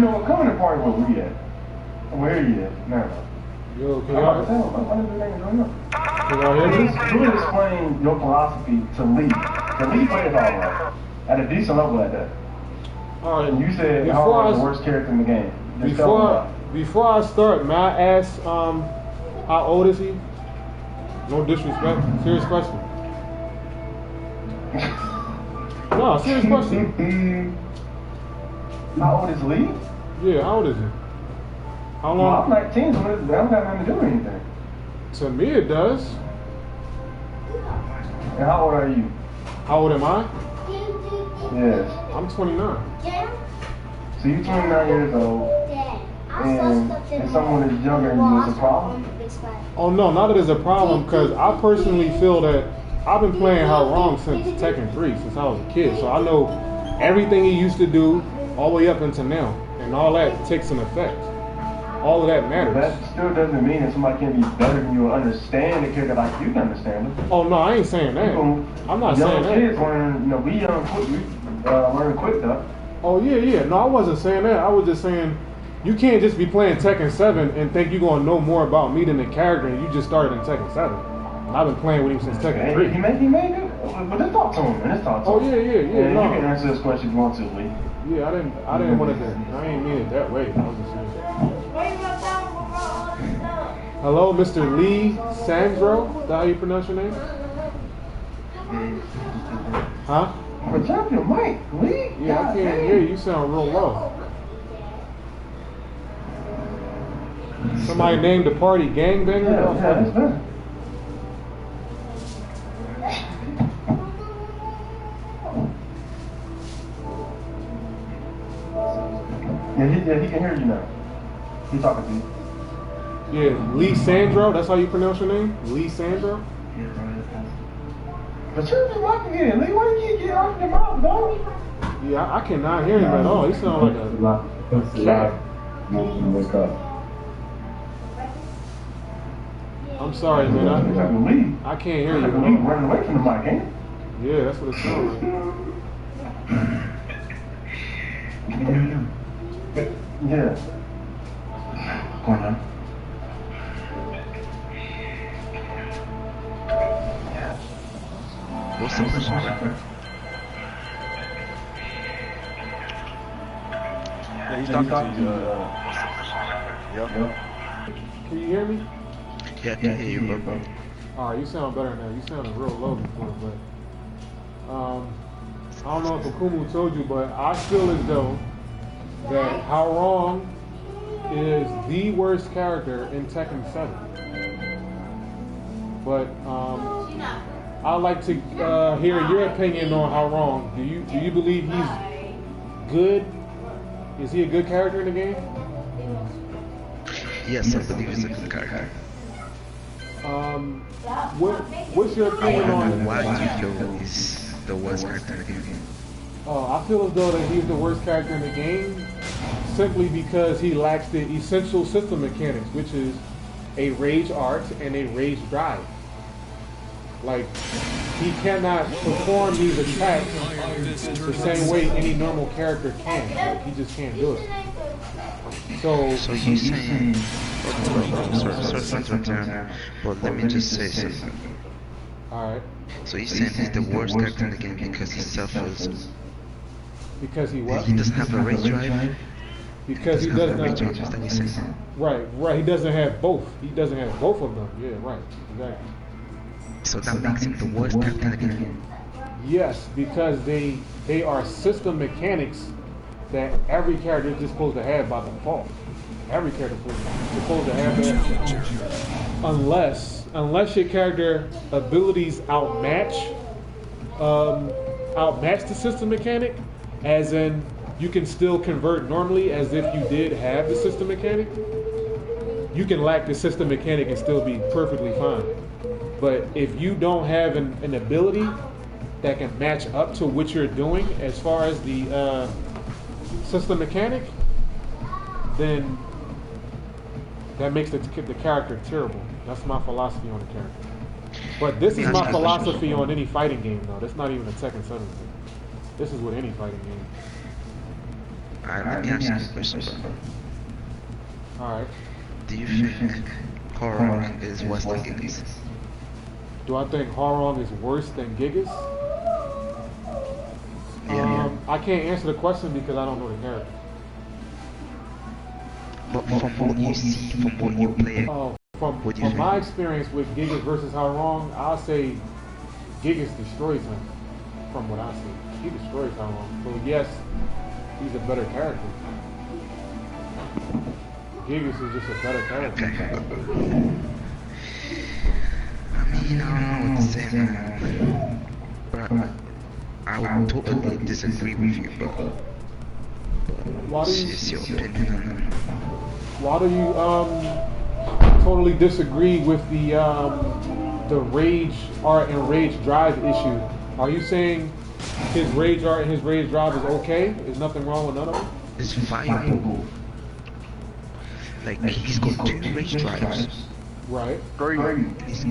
know what? Come in the party where we at. Where he is now. Yo, can I'm about to y'all tell him. What is the name going on? hear me? You would explain your philosophy to Lee. To Lee played all right. At a decent level at that. All right. And you said Hwoarang was the worst character in the game. Before I start, may I ask how old is he? No disrespect. Serious question. No, serious question. How old is Lee? Yeah, how old is he? How long? Well, I'm 19, so that don't have nothing to do with anything. To me, it does. And how old are you? How old am I? Yes. I'm 29. So you're 29 years old, and if someone is younger than you, it's a problem? Oh no, not that it's a problem, because I personally feel that I've been playing Hwoarang since Tekken 3, since I was a kid. So I know everything he used to do all the way up until now, and all that takes an effect. All of that matters. That still doesn't mean that somebody can be better than you or understand the character like you can understand it. Oh no, I ain't saying that. I'm not saying that. Young kids learn, we young quick, learn quick stuff. Oh yeah. No, I wasn't saying that. I was just saying you can't just be playing Tekken 7 and think you're gonna know more about me than the character, and you just started in Tekken 7. And I've been playing with him since Tekken 3. He made it. But let's talk to him. Let's talk to him. Oh yeah. And No. you can answer this question if you want to, Lee. Yeah, I didn't want to. I ain't mean it that way. I was just saying. Hello, Mr. Lee Sandro. Is that how you pronounce your name? Huh? But tap your mic, Lee. Yeah, I can't hear you. You sound real low. Somebody named the party Gangbanger? Yeah, that's better. Yeah, he can hear you now. He's talking to you. Yeah, Lee Sandro. That's how you pronounce your name? Lee Sandro? But turn your mic again, Lee. Why do you keep getting off your mouth, dog? Yeah, I cannot hear him at all. He sounds like a cat. Wake up. I'm sorry, man. I can't hear you. Lee running away from the mic, ain't it? Yeah, that's what it sounds like. Yeah. Go on, man. What's the question? Yeah, he's talking to you. Yep. Can you hear me? Yeah, I can hear you, bro. Alright, you sound better now. You sounded real low before, but I don't know if Akumu told you, but I feel as though that Hwoarang is the worst character in Tekken 7. But I'd like to hear your opinion on Hwoarang. Do you believe he's good? Is he a good character in the game? Yes, I believe he's a good character. What's your opinion on? Why do you feel he's the worst character in the game? I feel as though that he's the worst character in the game simply because he lacks the essential system mechanics, which is a rage art and a rage drive. Like, he cannot perform these attacks the same way any normal character can. Like, he just can't do it. So you're saying, sorry to interrupt, but let me just say something. Alright. So you're saying he's the worst character in the game because he suffers. Because he what? He doesn't have a rage drive? Because he doesn't have rage drive, that you're saying. Right, he doesn't have both. He doesn't have both of them. Yeah, right, exactly. So that makes him the worst character in the game? Yes, because they are system mechanics that every character is just supposed to have by default. Every character is supposed to have that, unless your character abilities outmatch the system mechanic, as in you can still convert normally as if you did have the system mechanic. You can lack the system mechanic and still be perfectly fine. But if you don't have an ability that can match up to what you're doing as far as the system mechanic, then that makes the character terrible. That's my philosophy on the character. But this is my philosophy on any fighting game, though. That's not even a Tekken 7 thing. This is with any fighting game. Let me ask you a question, bro. Alright. Do you think Hwoarang is worse than Gigas? Do I think Hwoarang is worse than Gigas? Yeah. I can't answer the question because I don't know the character. But from what you see, from what you play, From what do you think? my experience with Gigas versus Hwoarang, I'll say Gigas destroys him. From what I see, he destroys Hwoarang. So yes, he's a better character. Gigas is just a better character. Okay. I mean, I don't know what to say, man. But I would totally disagree with you, but Why do you? it's your opinion on it. Why do you totally disagree with the rage art and rage drive issue? Are you saying his rage art and his rage drive is okay? There's nothing wrong with none of them? It's viable. Like, he's got 2 rage drives. Right. He's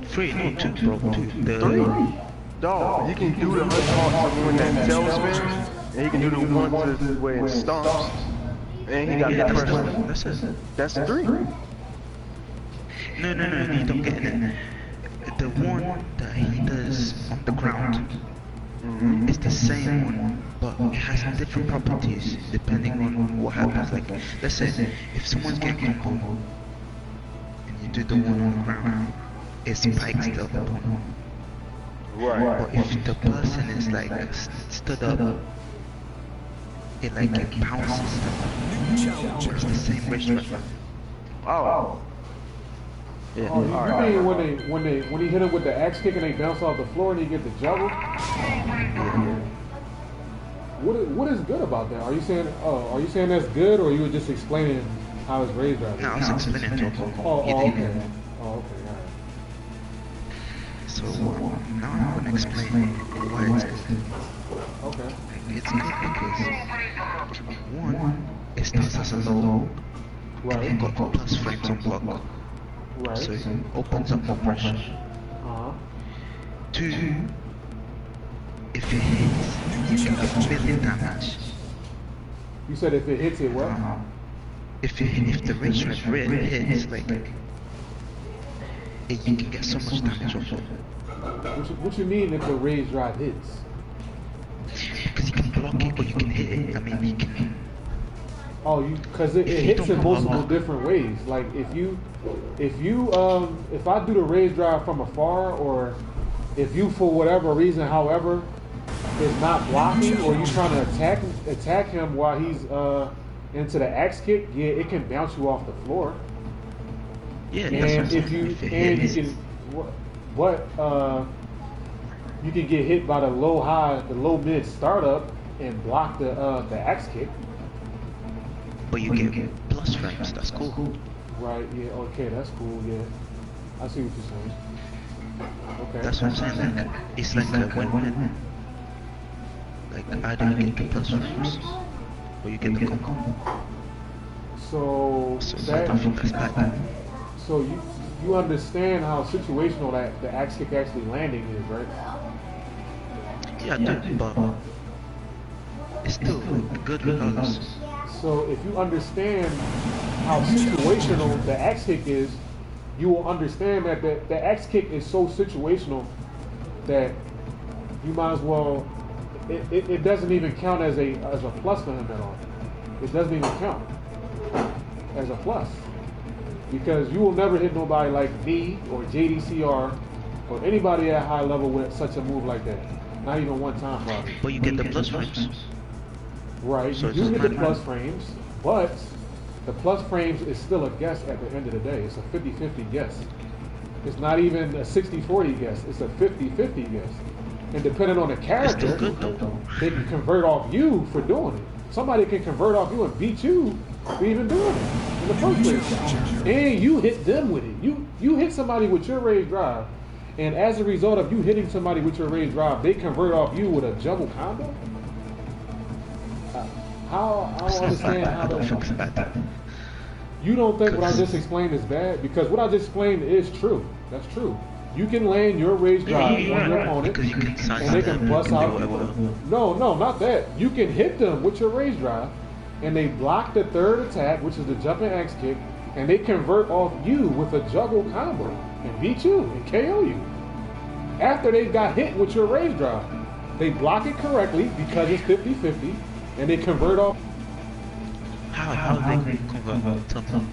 3, not 2, bro. 2. Dog, he can do the untalk when that tail spins, and he can do the one where it stomps, and he got Yeah, that that's first. it. That's 3. No, you don't get it. The one that he does on the ground is the same one, but it has different properties depending on what happens. Like, let's say, if someone's getting combo, and you do the one on the ground, it spikes the opponent. Right. But if the person is like stood up, it bounces. It's the same ratio. Oh. Yeah. Oh, you mean when he hit him with the axe kick and they bounce off the floor and he get the juggle? What is good about that? Are you saying that's good, or you were just explaining how his rage drive is? No, I was explaining to him. Okay. Oh, okay, alright. So now I'm gonna explain why it's good. Okay. It's good because one, it starts as a low, and it got plus frames on block, Right. so it opens up more pressure. 2, if it hits, you can get 1 million damage. You said if it hits it, what? If the rage drive really hits, you can get so much damage off it. What you mean if the rage drive hits? Because you can block it or you can hit it. I mean, you can. Oh, because it hits in multiple different ways. Like if I do the rage drive from afar, or if you for whatever reason, however, is not blocking, or you trying to attack him while he's into the axe kick, yeah, it can bounce you off the floor. Yeah, And that's if you can get hit by the low mid startup and block the axe kick. But you get plus frames. That's cool. Right. Yeah. Okay. That's cool. Yeah. I see what you're saying. Okay. That's what I'm saying. Like, it's like a win-win. Like, either you get the plus frames or you get the combo. So I don't think that's bad. So you understand how situational that the axe kick actually landing is, right? Yeah, I do, but it's still good regardless. So if you understand how situational the axe kick is, you will understand that the axe kick is so situational that you might as well. It doesn't even count as a plus for him at all. It doesn't even count as a plus. Because you will never hit nobody like me or JDCR or anybody at high level with such a move like that. Not even one time, probably. But you get the plus frames. Right, So you do get the plus frames, but the plus frames is still a guess at the end of the day. It's a 50-50 guess. It's not even a 60-40 guess. It's a 50-50 guess. And depending on the character, It's still good, though. they can convert off you for doing it. Somebody can convert off you and beat you for even doing it in the first place. And you hit them with it. You hit somebody with your rage drive, and as a result of you hitting somebody with your rage drive, they convert off you with a jumble combo? I don't understand how I don't think it's that... bad. You don't think what I just explained is bad? Because what I just explained is true. That's true. You can land your rage drive on your opponent, because you can size and they them can bust and do out. whatever. No, not that. You can hit them with your rage drive, and they block the third attack, which is the jumping axe kick, and they convert off you with a juggle combo and beat you and KO you. After they got hit with your rage drive, they block it correctly because it's 50-50, and they convert off. How do they convert? Tell me.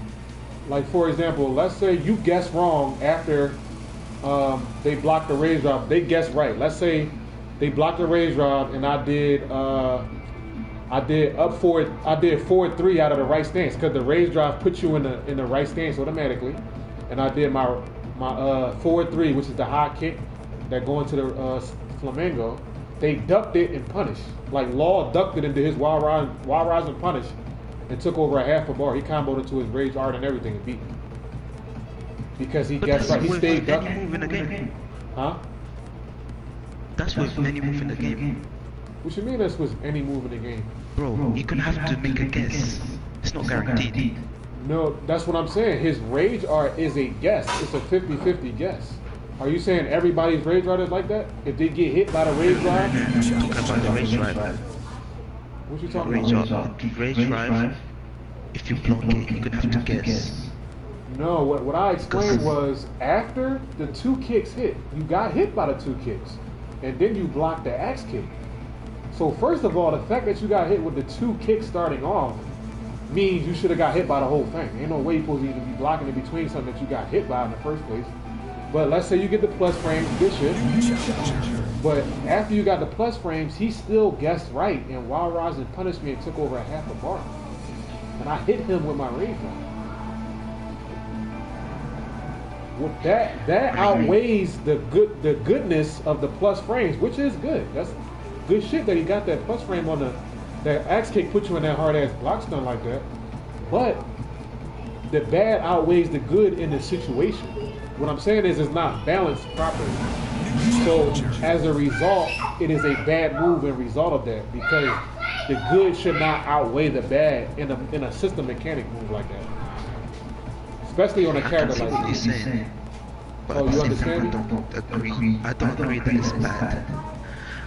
Like, for example, let's say you guess wrong after they blocked the rage drive. They guessed right. Let's say they blocked the rage drive, and I did forward 3 out of the right stance because the rage drive puts you in the right stance automatically, and I did my forward 3, which is the high kick that go into the flamingo. They ducked it and punished. Like Law ducked it into his wild rise and punish, and took over a half a bar. He comboed into his rage art and everything and beat me. Because he guessed right. He stayed ducked. Any move in the game. Huh? That's with any move in the game. What you mean that's with any move in the game? Bro, you can have to make a guess. It's not guaranteed. No, that's what I'm saying. His rage art is a guess. It's a 50-50 guess. Are you saying everybody's rage art is like that? If they get hit by the rage drive? I'm talking about the rage drive. What you talking Rage about? rage drive. If you block it, you're gonna have to guess. No, what I explained was after the 2 kicks hit, you got hit by the 2 kicks, and then you blocked the axe kick. So first of all, the fact that you got hit with the 2 kicks starting off means you should have got hit by the whole thing. Ain't no way you're supposed to even be blocking in between something that you got hit by in the first place. But let's say you get the plus frames, good shit. But after you got the plus frames, he still guessed right, and Wild Rising punished me and took over a half a bar. And I hit him with my rage drive. With that outweighs the goodness of the plus frames, which is good. That's good shit that he got that plus frame on that axe kick, put you in that hard ass block stun like that. But the bad outweighs the good in the situation. What I'm saying is it's not balanced properly. So as a result, it is a bad move in result of that, because the good should not outweigh the bad in a system mechanic move like that. Especially on a character like this. But Oh, at you the same understand time, me? I don't agree that it's bad.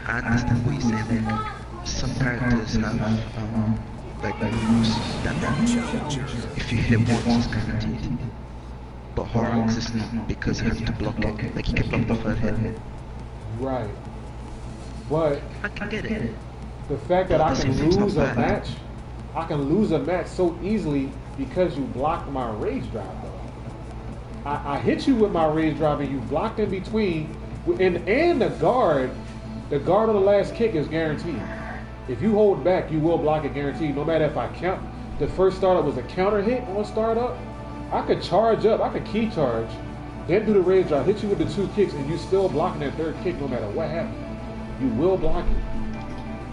I understand what you're saying. Like, some characters have like moves that if you hit once, it's guaranteed. But Hwoarang's is not, because you have to block it. Like, you can block the third hit. Right. But I can get it. the fact that I But can the same thing's lose a not bad. match, I can lose a match so easily because you blocked my rage drive though. I hit you with my rage drive and you blocked in between, and the guard on the last kick is guaranteed. If you hold back, you will block it guaranteed. No matter if I count, the first startup was a counter hit on startup, I could charge up, I could key charge, then do the rage drive, hit you with the 2 kicks, and you still blocking that third kick no matter what happens. You will block it.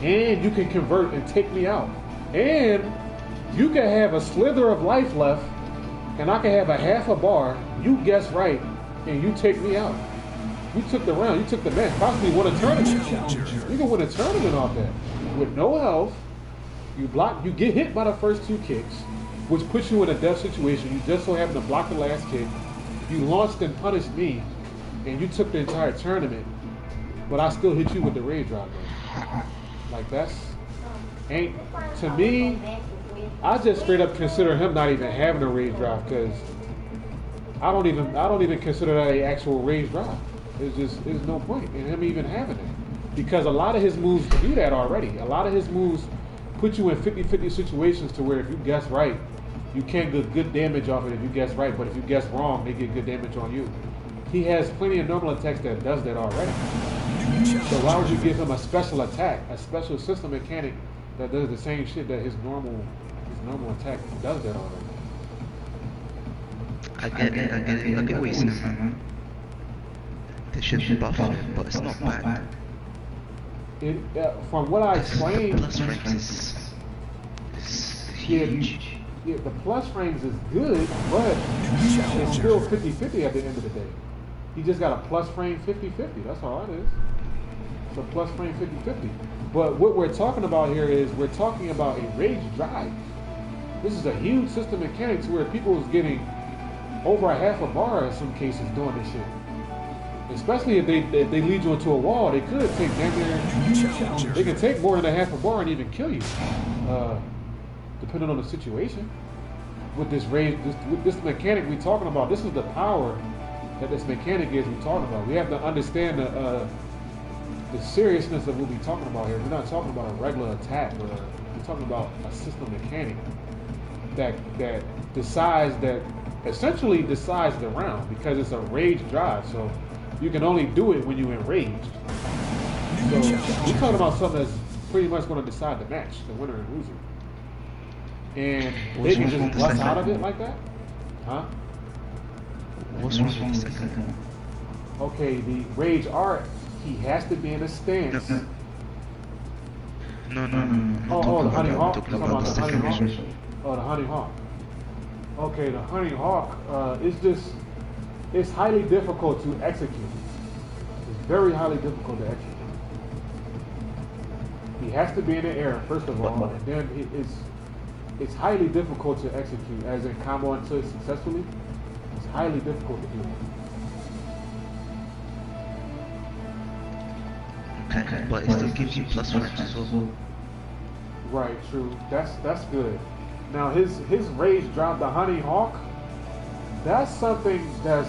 And you can convert and take me out. And you can have a slither of life left, and I can have a half a bar, you guess right, and you take me out. You took the round, you took the match, possibly won a tournament. You can win a tournament off that. With no health, you get hit by the first 2 kicks, which puts you in a death situation. You just so happen to block the last kick. You launched and punished me, and you took the entire tournament, but I still hit you with the rage drive. Like to me, I just straight up consider him not even having a rage drive, because I don't even consider that an actual rage drive. There's no point in him even having it, because a lot of his moves do that already. A lot of his moves put you in 50-50 situations to where if you guess right, you can't get good damage off it if you guess right, but if you guess wrong, they get good damage on you. He has plenty of normal attacks that does that already. So why would you give him a special attack, a special system mechanic that does the same shit that his normal attack does that already? I get what you're saying, man. They should buff it, but it's not bad. From what I explained, Plus frames is huge. Yeah, the plus frames is good, but it's still 50-50 at the end of the day. He just got a plus frame 50-50, that's all it is. It's a plus frame 50-50. But what we're talking about here is we're talking about a rage drive. This is a huge system mechanics where people is getting over a half a bar in some cases doing this shit. Especially if they lead you into a wall, they could take damn near, they can take more than a half a bar and even kill you, depending on the situation. With this rage, with this mechanic we're talking about, this is the power that this mechanic is we're talking about. We have to understand the seriousness of what we're talking about here. We're not talking about a regular attack, we're talking about a system mechanic that essentially decides the round, because it's a rage drive, so you can only do it when you're enraged. So we're talking about something that's pretty much going to decide the match, the winner and loser. And they can just bust out of it like that? Huh? What's wrong with the second? Okay, the rage art, he has to be in a stance. No. Oh, the honey hawk? Talking about the second rage. Oh, the honey hawk. Okay, the honey hawk it's highly difficult to execute. It's very highly difficult to execute. He has to be in the air, first of all, and then it's highly difficult to execute, as in combo into it successfully. It's highly difficult to do. Okay, but it still gives you plus frames as well. Right, true. That's good. Now his rage drop, the honey hawk, that's something that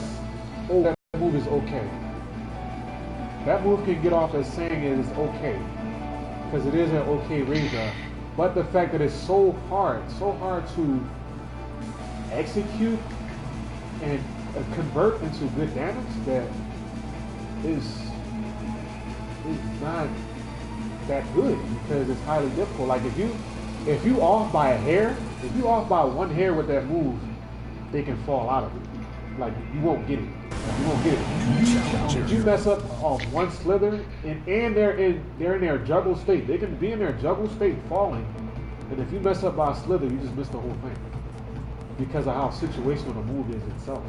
move is okay. That move can get off as saying it is okay, because it is an okay rage drop. But the fact that it's so hard to execute and convert into good damage, that is not that good, because it's highly difficult. Like if you off by a hair, if you off by one hair with that move, they can fall out of it. Like you won't get it. You won't get it. If you mess up off one slither, and they're in their juggle state, they can be in their juggle state falling, and if you mess up by a slither, you just miss the whole thing, because of how situational the move is itself.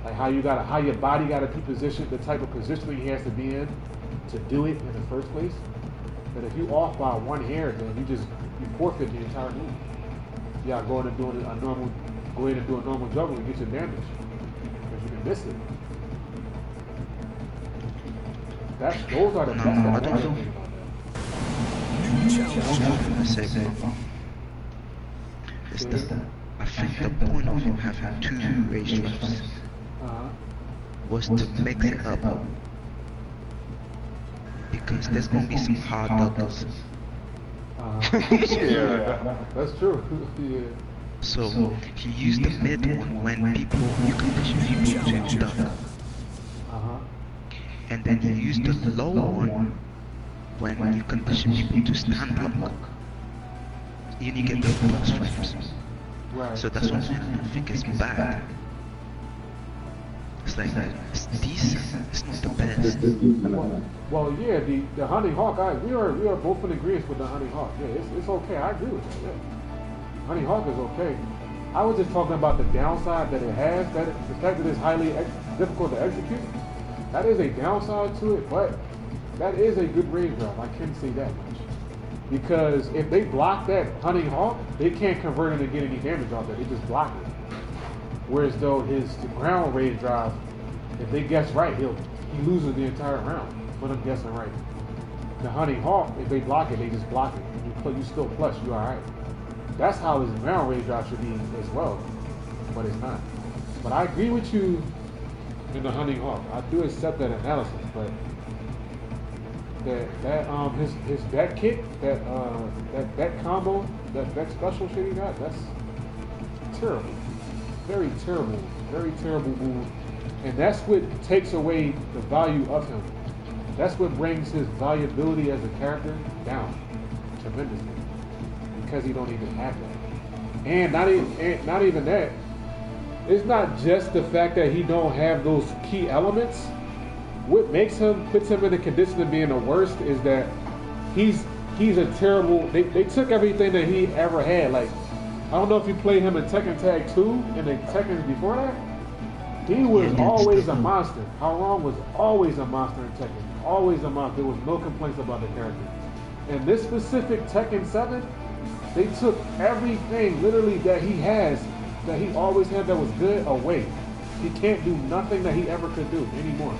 Like how your body gotta be positioned, the type of positioning he has to be in to do it in the first place. But if you off by one hair, then you forfeit the entire move. You gotta go in and do a normal juggle and get your damage, because you can miss it. Those are the best things I think the point of him having two rage drops was to mix it up, because there's gonna be some hard doubles. Yeah, that's true. Yeah. So he used the mid one when you condition people to duck. And then you use the low one when you condition people to stand block. You get the plus frames. Right. So that's what I think is bad. It's like, it's decent, it's not the best. Well, yeah, the honey hawk, we are both in agreement with the honey hawk. Yeah, it's okay. I agree with that. Yeah. Honey hawk is okay. I was just talking about the downside that it has, that the fact that it's highly difficult to execute. That is a downside to it, but that is a good range drop. I can't say that much. Because if they block that honey hawk, they can't convert it and get any damage off that. They just block it. Whereas though the ground rage drive, if they guess right, he loses the entire round for them guessing right. The honey hawk, if they block it, they just block it. You still plus, you're alright. That's how his ground rage drive should be as well, but it's not. But I agree with you in the honey hawk. I do accept that analysis, but his back kick, that combo, that special shit he got, that's terrible. Very terrible move. And that's what takes away the value of him. That's what brings his valuability as a character down tremendously. Because he don't even have that. And not even that. It's not just the fact that he don't have those key elements. What puts him in the condition of being the worst is that he's a terrible. They took everything that he ever had. Like, I don't know if you played him in Tekken Tag 2 and the Tekken before that. He was always a monster. Hwoarang was always a monster in Tekken. Always a monster. There was no complaints about the character. And this specific Tekken 7, they took everything literally that he has, that he always had that was good, away. He can't do nothing that he ever could do anymore.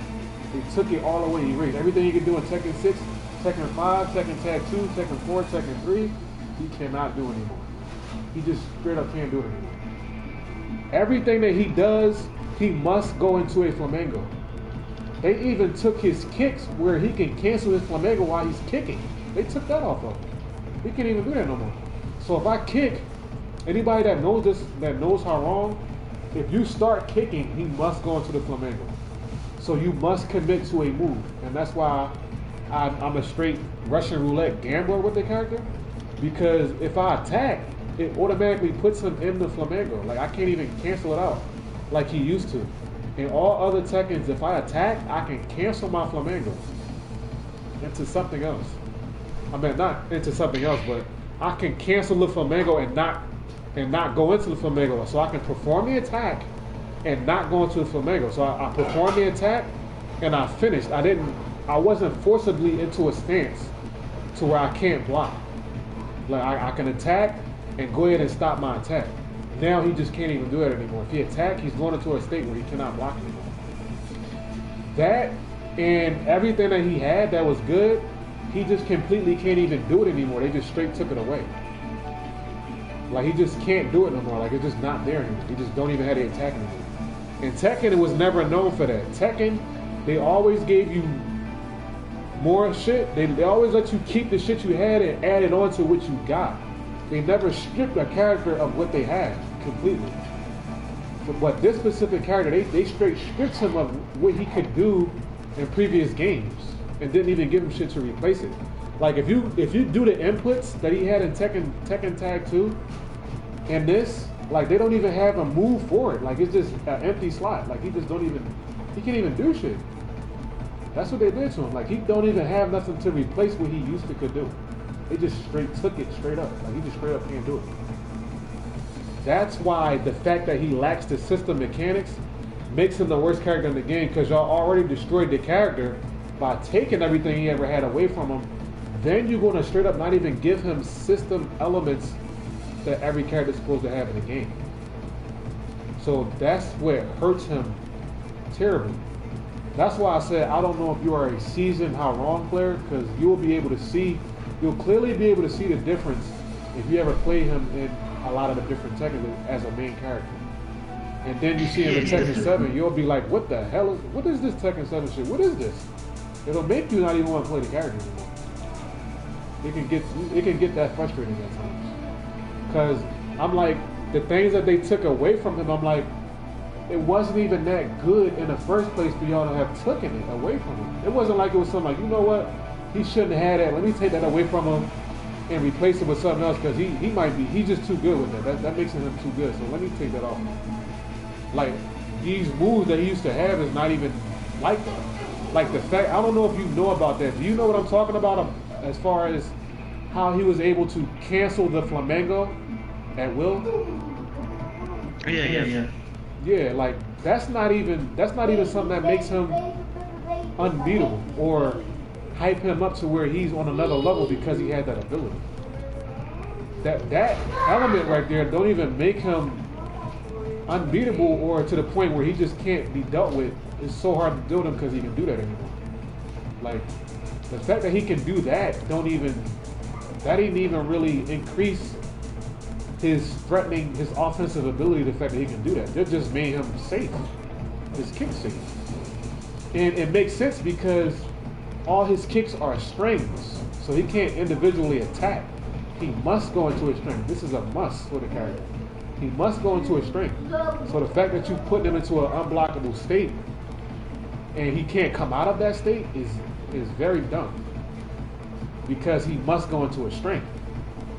They took it all away. He erased everything he could do in Tekken 6, Tekken 5, Tekken Tag 2, Tekken 4, Tekken 3. He cannot do anymore. He just straight up can't do it anymore. Everything that he does, he must go into a flamenco. They even took his kicks where he can cancel his flamenco while he's kicking. They took that off of him. He can't even do that no more. So if I kick, anybody that knows this, that knows Hwoarang, if you start kicking, he must go into the flamenco. So you must commit to a move. And that's why I'm a straight Russian roulette gambler with the character. Because if I attack, it automatically puts him in the flamenco. Like I can't even cancel it out like he used to. In all other Tekkens, if I attack, I can cancel my flamenco into something else. I mean, not into something else, but I can cancel the flamenco and not go into the flamenco. So I can perform the attack and not go into the flamenco. So I performed the attack and I finished. I wasn't forcibly into a stance to where I can't block. Like I can attack and go ahead and stop my attack. Now he just can't even do it anymore. If he attacks, he's going into a state where he cannot block anymore. That and everything that he had that was good, he just completely can't even do it anymore. They just straight took it away. Like he just can't do it no more. Like it's just not there anymore. He just don't even have the attack anymore. And Tekken, it was never known for that. Tekken, they always gave you more shit. They always let you keep the shit you had and add it on to what you got. They never stripped a character of what they had completely. But this specific character, they straight stripped him of what he could do in previous games and didn't even give him shit to replace it. Like if you do the inputs that he had in Tekken Tag 2 and this, like they don't even have a move for it. Like it's just an empty slot. Like he can't even do shit. That's what they did to him. Like he don't even have nothing to replace what he used to could do. They just straight took it straight up. Like he just straight up can't do it. That's why the fact that he lacks the system mechanics makes him the worst character in the game, because y'all already destroyed the character by taking everything he ever had away from him. Then you're going to straight up not even give him system elements that every character is supposed to have in the game. So that's what hurts him terribly. That's why I said I don't know if you are a seasoned Hwoarang player, because you'll clearly be able to see the difference if you ever play him in a lot of the different Tekken as a main character. And then you see him in Tekken 7, you'll be like, what the hell what is this Tekken 7 shit? What is this? It'll make you not even want to play the character anymore. It can get that frustrating at times. Because I'm like, the things that they took away from him, I'm like, it wasn't even that good in the first place for y'all to have taken it away from him. It wasn't like it was something like, you know what? He shouldn't have had that. Let me take that away from him and replace it with something else, because he's just too good with that. That makes him too good. So let me take that off. Like these moves that he used to have is not even like that. Like the fact, I don't know if you know about that. Do you know what I'm talking about as far as how he was able to cancel the flamenco at will? Yeah. Yeah, like that's not even something that makes him unbeatable or hype him up to where he's on another level because he had that ability. That element right there don't even make him unbeatable or to the point where he just can't be dealt with. It's so hard to deal with him because he can do that anymore. Like the fact that he can do that didn't even really increase his offensive ability. The fact that he can do that, that just made him safe. His kick safe, and it makes sense because all his kicks are strings, so he can't individually attack. He must go into a string. This is a must for the character. He must go into a string. So the fact that you put him into an unblockable state and he can't come out of that state is very dumb, because he must go into a string.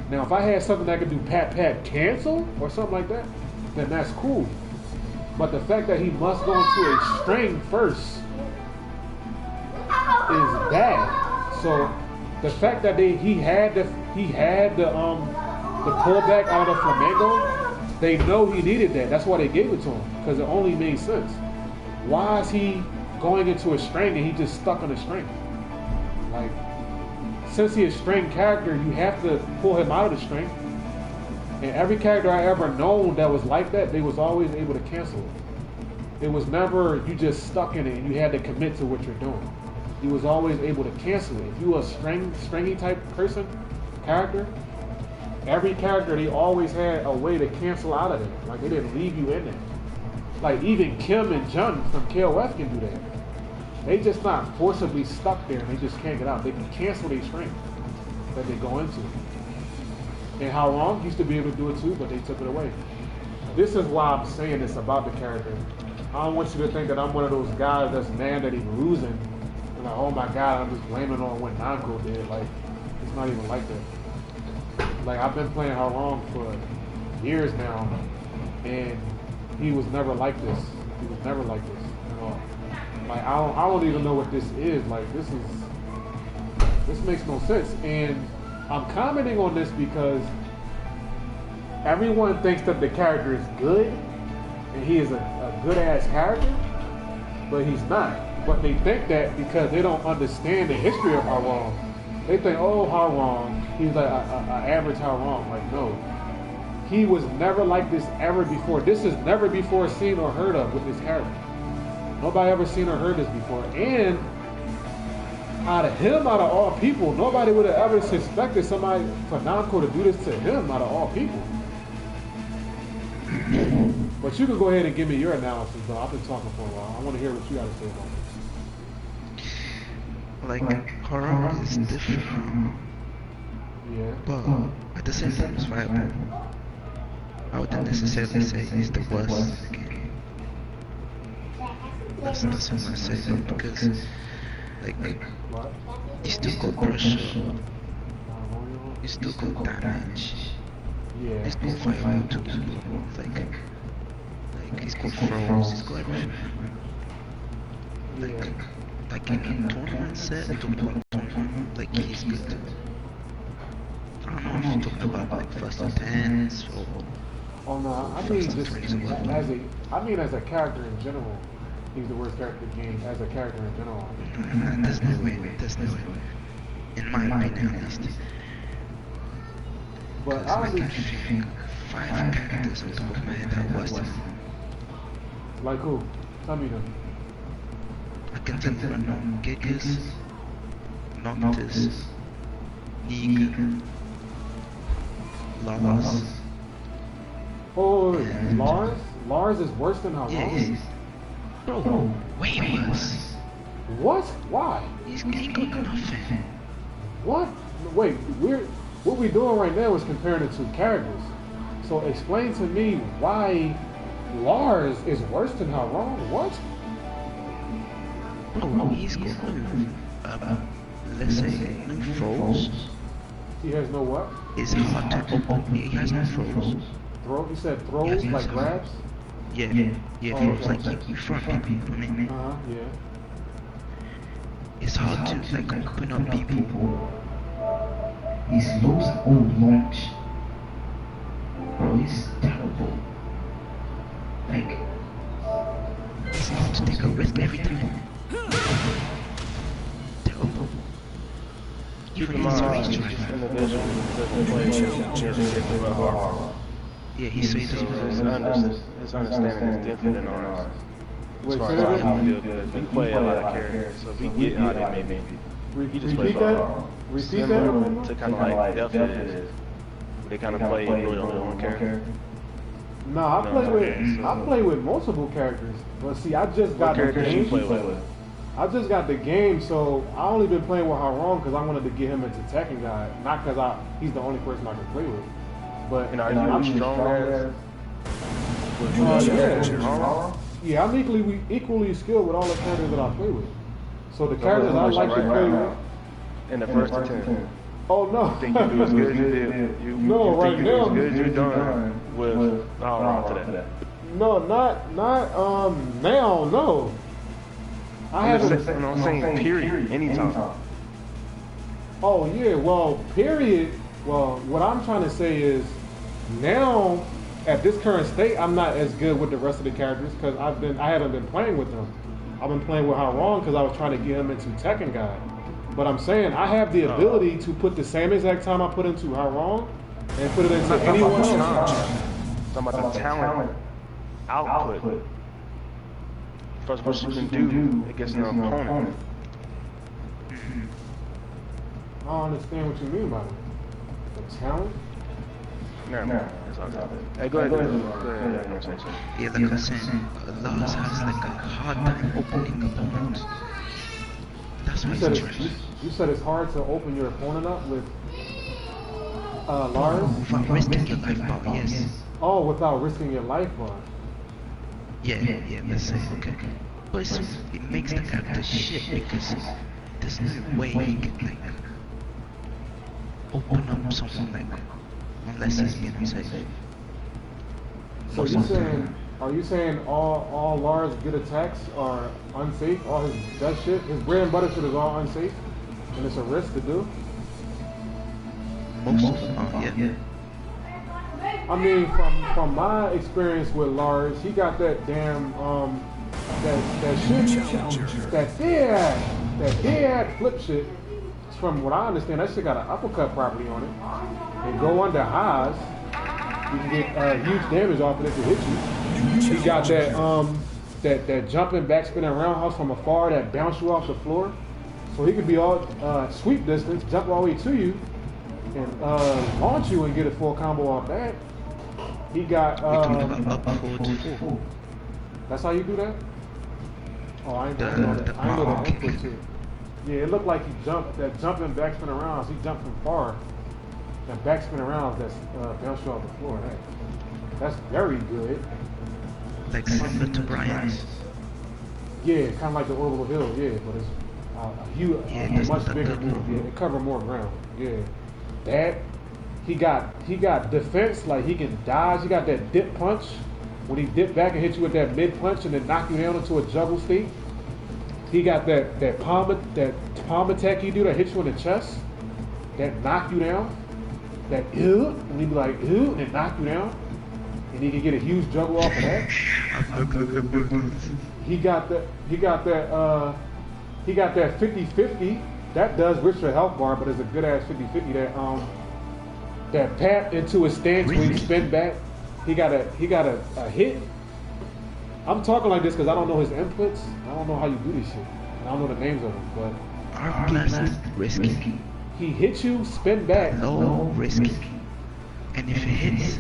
Now, if I had something that could do pat cancel or something like that, then that's cool. But the fact that he must go into a string first is bad. So the fact that he had the pullback out of the flamenco, they know he needed that. That's why they gave it to him, because it only made sense. Why is he going into a string and he just stuck on a string? Like, since he's a string character, you have to pull him out of the string. And every character I ever known that was like that, they was always able to cancel it. it was never you just stuck in it and you had to commit to what you're doing. You was always able to cancel it. If you were a stringy type person, character, every character, they always had a way to cancel out of it. Like, they didn't leave you in there. Like, even Kim and Jun from KOF can do that. They just not forcibly stuck there and they just can't get out. They can cancel their string that they go into. And Hwoarang used to be able to do it too, but they took it away. This is why I'm saying this about the character. I don't want you to think that I'm one of those guys that's mad that he's losing. And like, oh my God, I'm just blaming on what Namco did. Like, it's not even like that. Like, I've been playing Hwoarang for years now, and he was never like this. He was never like this at all. Like, I don't even know what this is. Like, this makes no sense. And I'm commenting on this because everyone thinks that the character is good, and he is a good-ass character, but he's not. But they think that because they don't understand the history of Hwoarang. They think, oh, Hwoarang, he's like an average Hwoarang. Like, no. He was never like this ever before. This is never before seen or heard of with this character. Nobody ever seen or heard this before. And out of all people, nobody would have ever suspected somebody for Namco to do this to him out of all people. But you can go ahead and give me your analysis, though. I've been talking for a while. I want to hear what you got to say about this. Like, Hwoarang is different. Yeah. But at the same time, it's viable. I wouldn't necessarily say he's the worst in the game. That's what I say, though, because, like, you still got pressure, you still got damage, you still fight to people, like, he's got throws, he's got everything. Like in tournament set, you talked about tournament, like, he's good. I don't know if you talked about, like, first and 10s, or... Oh no, I mean just as a character in general, he's the worst character in the game. As a character in general. There's no way. In my opinion, at least. But I can think 5 characters on top of my head that are worse than him. Like who? Tell me them. I can think of Gigas, Noctis, Negan, Lars. Oh, Lars? Lars is worse than Hwoarang? Yeah. Bro, way worse. What? Why? He's got nothing. What? Wait, what we're doing right now is comparing the two characters. So explain to me why Lars is worse than Hwoarang. What? Bro, he's got no, let's say, no throws. He has no what? It's hard to open. He has no throws. You said throws, like grabs? Yeah, throws, like you front people, I mean. Yeah. It's hard to, like, open up people. He's lost all launch. Bro, he's terrible. Like, it's hard to take a risk every time. Terrible. Even his race driver. Yeah, he says his understanding is different than ours. As far as how he feels good. He play a lot of characters, so if he get out of it, maybe he just plays similar to kind of like Def is. They kind of play really only one character. No, I play with multiple characters. But see, I just got the game. I just got the game, so I only been playing with Hwoarang because I wanted to get him into Tekken guy, not because he's the only person I can play with. But I'm strong as. Yeah, I'm equally skilled with all the characters that I play with. So the characters I like to play with. In the first attempt. Oh no. You think you do as good as you did? No, right now. As good as you done with Hwoarang today. No, not now. No. I'm saying period. Anytime. Oh yeah. Well, period. Well, what I'm trying to say is now, at this current state, I'm not as good with the rest of the characters because I haven't been playing with them. I've been playing with Hwoarang because I was trying to get him into Tekken guy. But I'm saying I have the ability to put the same exact time I put into Hwoarang and put it into anyone else. Talking about the talent output. Plus, what you can do against an opponent. I don't understand what you mean by it. The talent? No, that's all good. Hey, go ahead. Go ahead. Yeah, like I was saying, Lars has like a hard time opening opponents. That's why he's trash. You said it's hard to open your opponent up with Lars? Without risking your life bar, yes. Oh, without risking your life bar. Yeah, let's say, okay. But it makes the character shit because there's no way he can like open up someone like unless he's being safe. So are you saying all Lars good attacks are unsafe? All his best shit, his bread and butter shit is all unsafe, and it's a risk to do? Most of them are, yeah. I mean, from my experience with Lars, he got that damn that shit, that dead flip shit. From what I understand, that shit got an uppercut property on it. And go under highs, you can get huge damage off it if it hits you. He got that jumping back spinning roundhouse from afar that bounce you off the floor. So he could be all sweep distance, jump all the way to you, and launch you and get a full combo off that. He got that's how you do that? Oh, I ain't know that. I ain't know the input too. Yeah, it looked like he jumped, that jumping backspin around. He jumped from far. That backspin around that's bounced you off the floor. That's very good. Like similar to Brian's. Yeah, kind of like the orbital hill. Yeah, but it's a huge, much bigger move. Yeah, it covered more ground. Yeah, that he got defense. Like he can dodge. He got that dip punch. When he dip back and hit you with that mid punch and then knock you down into a juggle state. He got that palm attack you do that hits you in the chest, that knock you down, that and he be like and then knock you down, and he can get a huge juggle off of that. He got that 50-50 that does risk your health bar, but it's a good ass 50-50 that pat into a stance where you spin back. He got a hit. I'm talking like this because I don't know his inputs. I don't know how you do this shit. I don't know the names of them, but our blast risky. He hits you, spin back. Low risky. And if it hits,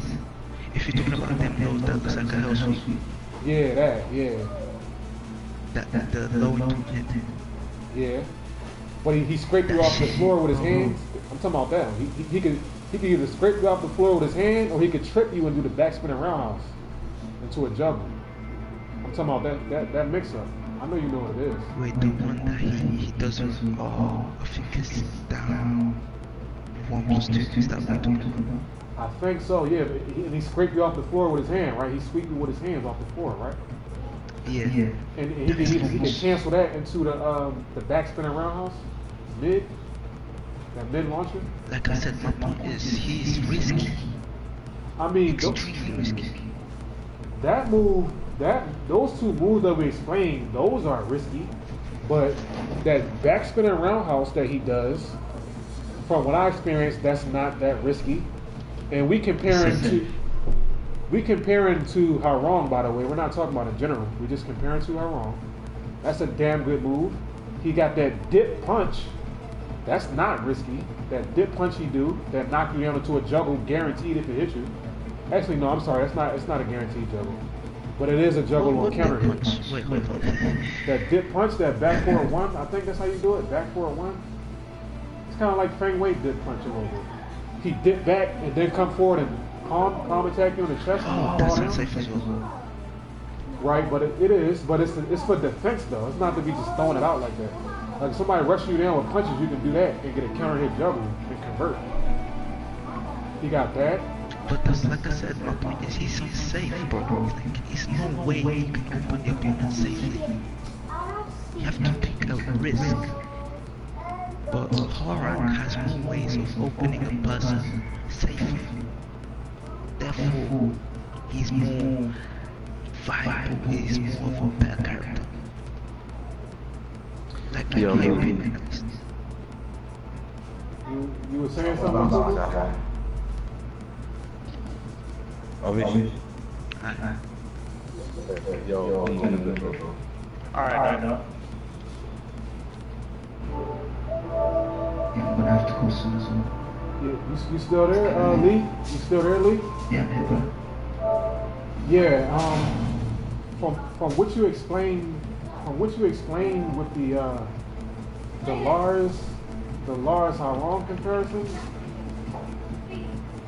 if you're talking about them lows, that looks like a hell sweep. Yeah, The low don't hit. Yeah. But he scraped you off the floor with his hands. I'm talking about that. He could either scrape you off the floor with his hand, or he could trip you and do the backspinning roundhouse into a juggle. I'm talking about that mix-up. I know you know what it is. Wait, the one that he does with, I think it's down 1+2, is that what you're talking about? I think so, yeah. And he scraped you off the floor with his hand, right? He swept you with his hands off the floor, right? Yeah. And he can cancel that into the backspinning roundhouse, that mid launcher. Like I said, my point is he's risky. I mean, extremely risky. That move. Those two moves that we explained, those are risky, but that backspinning roundhouse that he does, from what I experienced, that's not that risky. And we comparing to Hwoarang, by the way. We're not talking about in general. We're just comparing to Hwoarang. That's a damn good move. He got that dip punch. That's not risky. That dip punch he do that knock you down into a juggle, guaranteed if it hits you. Actually, no, I'm sorry. It's not a guaranteed juggle. But it is a juggle on counter hit. Wait. That dip punch, that back forward one, I think that's how you do it, back forward one. It's kind of like Fang Wei dip punch a little bit. He dip back and then come forward and palm attack you in the chest. Oh, that's unsafe as well. Right, but it is, but it's for defense though. It's not to be just throwing it out like that. Like if somebody rushes you down with punches, you can do that and get a counter hit juggle and convert. He got that. But that's like I said, my point is he's unsafe, bro. Like, there's no way you can open your opponent safely. You have to take a risk. But Hwoarang has more ways of opening a person safely. Therefore, he's more viable, he's more of a better character. Like, in my opinion, at least. You were saying something? Obviously. Alright. Yo, Alright, no. Yeah, I'm gonna have to go soon as well. Yeah, you still there, Lee? You still there, Lee? Yeah, I'm here, bro. Yeah. From what you explained, with the Lars Hwoarang comparison,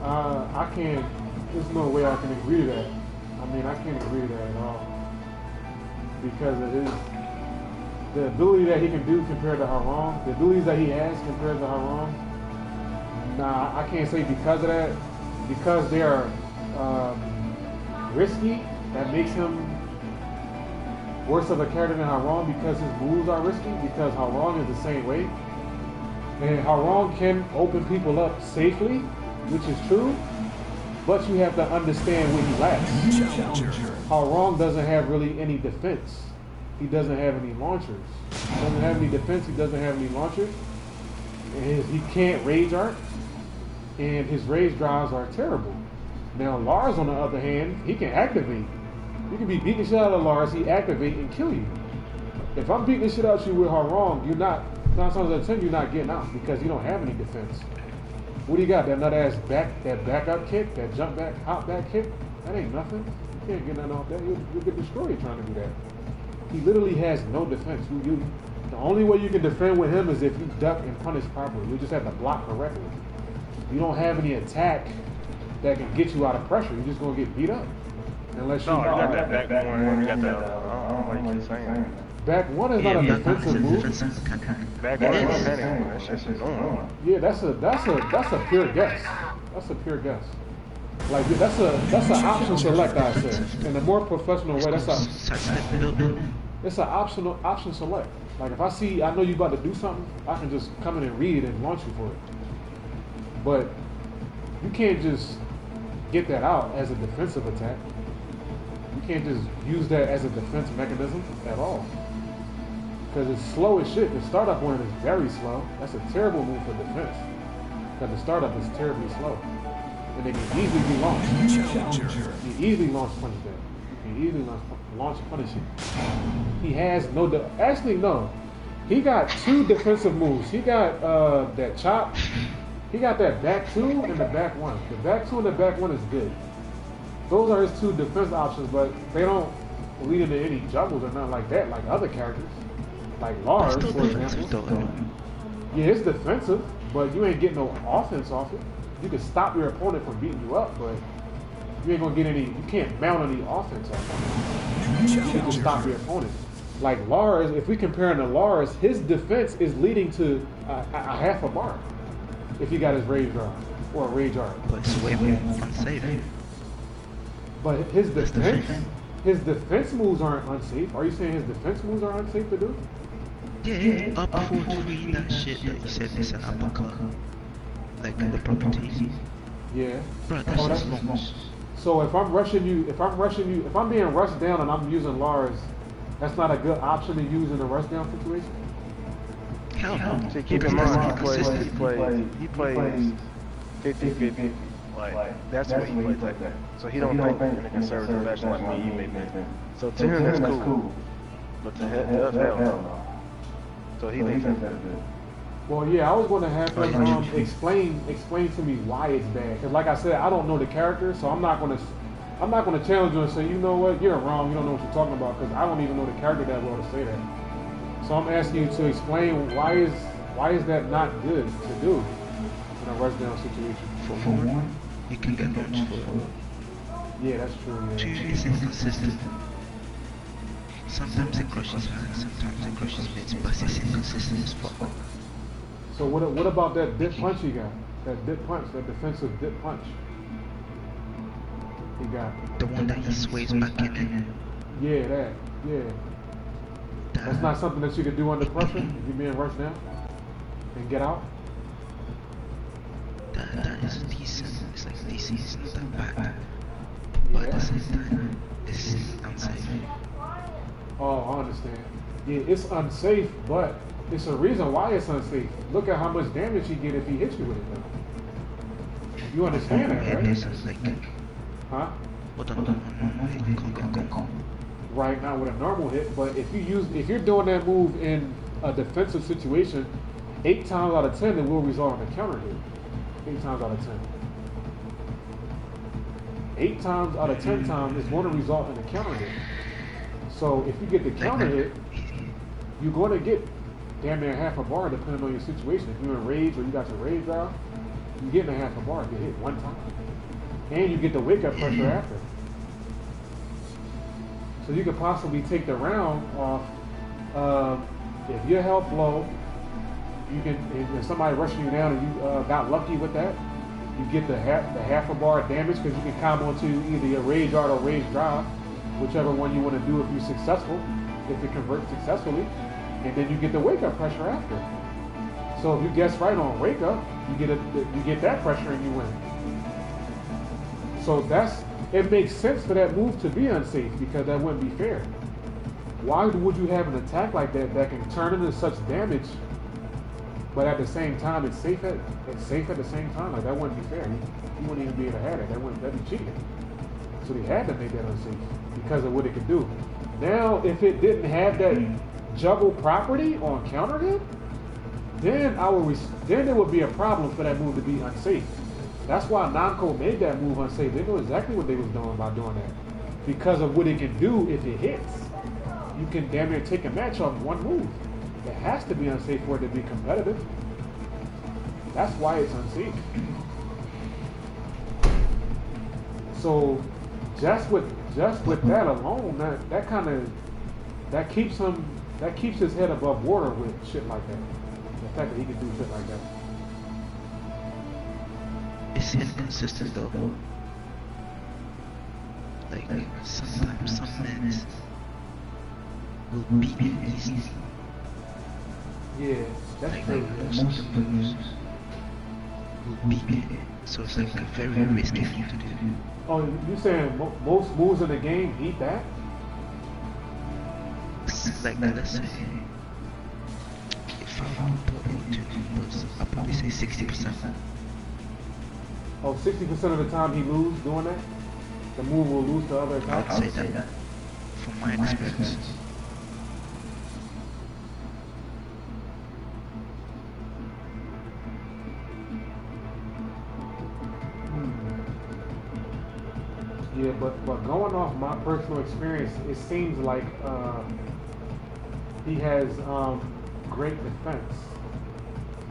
I can't. There's no way I can agree to that. I mean, I can't agree to that at all because of the ability that he can do compared to Hwoarang, the abilities that he has compared to Hwoarang. Nah, I can't say because of that. Because they are risky, that makes him worse of a character than Hwoarang because his moves are risky, because Hwoarang is the same way. And Hwoarang can open people up safely, which is true, but you have to understand what he lacks. Hwoarang doesn't have really any defense. He doesn't have any launchers. He doesn't have any defense, he doesn't have any launchers. And he can't rage art, and his rage drives are terrible. Now Lars, on the other hand, he can activate. You can be beating the shit out of Lars, he activate and kill you. If I'm beating the shit out of you with Hwoarang, you're not 9 times out of 10 you're not getting out because you don't have any defense. What do you got? That nut ass that back up kick, that jump back, hop back kick? That ain't nothing. You can't get nothing off that. You'll get destroyed trying to do that. He literally has no defense. The only way you can defend with him is if you duck and punish properly. You just have to block correctly. You don't have any attack that can get you out of pressure. You're just gonna get beat up. Unless you got that back one, you got that, I don't know what you're saying. Back one is not a defensive move. Back one is that shit's going on. Yeah, that's a pure guess. That's a pure guess. Like that's an option select, I said. In a more professional way, it's an option select. Like if I know you about to do something, I can just come in and read and launch you for it. But you can't just get that out as a defensive attack. You can't just use that as a defense mechanism at all. Because it's slow as shit. The startup one is very slow. That's a terrible move for defense. Because the startup is terribly slow. And they can easily be launched. You can easily launch punish that. You can easily launch punish it. He has no... Actually, no. He got 2 defensive moves. He got that chop. He got that back 2 and the back 1. The back 2 and the back 1 is good. Those are his 2 defense options, but they don't lead into any juggles or nothing like that, like other characters. Like Lars, for example. Yeah, it's defensive, but you ain't getting no offense off it. You can stop your opponent from beating you up, but you ain't gonna get any, you can't mount any offense off it. You can just stop your opponent. Like Lars, if we compare him to Lars, his defense is leading to a half a bar if he got his rage art or a rage art. But it's way more unsafe. But his defense moves aren't unsafe. Are you saying his defense moves are unsafe to do? Yeah, up 4-3, that shit that you said is an uppercut. Like the properties. Yeah. Bro, that's long. So if I'm being rushed down and I'm using Lars, that's not a good option to use in a rush down situation? Hell no. See, keep in mind, he plays 50-50. Like, that's what he plays like that. So he don't think in a conservative fashion like me, you may think. So to him, that's cool. But to us, hell no. So he thinks that's good. Well, yeah, I was going to have him explain to me why it's bad. Because like I said, I don't know the character, so I'm not going to challenge you and say, you know what, you're wrong, you don't know what you're talking about, because I don't even know the character that well to say that. So I'm asking you to explain why is that not good to do in a rush down situation. For one, you can get launched for it. Yeah, that's true. Yeah. 2, it's inconsistent. Sometimes it crushes high, sometimes it crushes mids, but it's inconsistent as fuck. So what about that dip punch he got? That dip punch, that defensive dip punch. He got the one that he sways back in it. Yeah, that. Yeah. That's not something that you could do under pressure if you're being rushed down and get out. That is decent. It's like decent. It's not that bad. But at the same time, it's unsafe. Oh, I understand. Yeah, it's unsafe, but it's a reason why it's unsafe. Look at how much damage he get if he hits you with it, though. You understand that, right? Like, huh? Hold on. Right, not with a normal hit, but if you're doing that move in a defensive situation, 8 times out of 10 it will result in a counter hit. 8 times out of 10. 8 times out of 10 times it's going to result in a counter hit. So if you get the counter hit, you're going to get damn near half a bar depending on your situation. If you're in rage or you got your rage out, you're getting a half a bar if you hit one time. And you get the wake up pressure after. So you could possibly take the round off. If your health low, you can. If somebody rushing you down and you got lucky with that, you get the half a bar damage because you can combo into either your rage art or rage drive, whichever one you want to do if you're successful, if it converts successfully, and then you get the wake up pressure after. So if you guess right on wake up, you get that pressure and you win. So it makes sense for that move to be unsafe because that wouldn't be fair. Why would you have an attack like that that can turn into such damage, but at the same time it's safe at the same time? Like that wouldn't be fair. You wouldn't even be able to have it. That'd be cheating. So they had to make that unsafe because of what it could do. Now, if it didn't have that juggle property on counter hit, then there would be a problem for that move to be unsafe. That's why Namco made that move unsafe. They know exactly what they was doing by doing that. Because of what it can do if it hits. You can damn near take a match off one move. It has to be unsafe for it to be competitive. That's why it's unsafe. So just with that alone, that keeps his head above water with shit like that. The fact that he can do shit like that. It's inconsistent though. Like sometimes some men will beat you easily. Yeah, that's like true. most of the moves will beat you. So it's like a very risky thing to do. Oh, you saying most moves in the game beat that? Like let's say, if I would put into numbers, I'd probably say 60%. Oh, 60% of the time he loses doing that? The move will lose to other attacks? I'd say that from my experience. Yeah, but going off my personal experience, it seems like he has great defense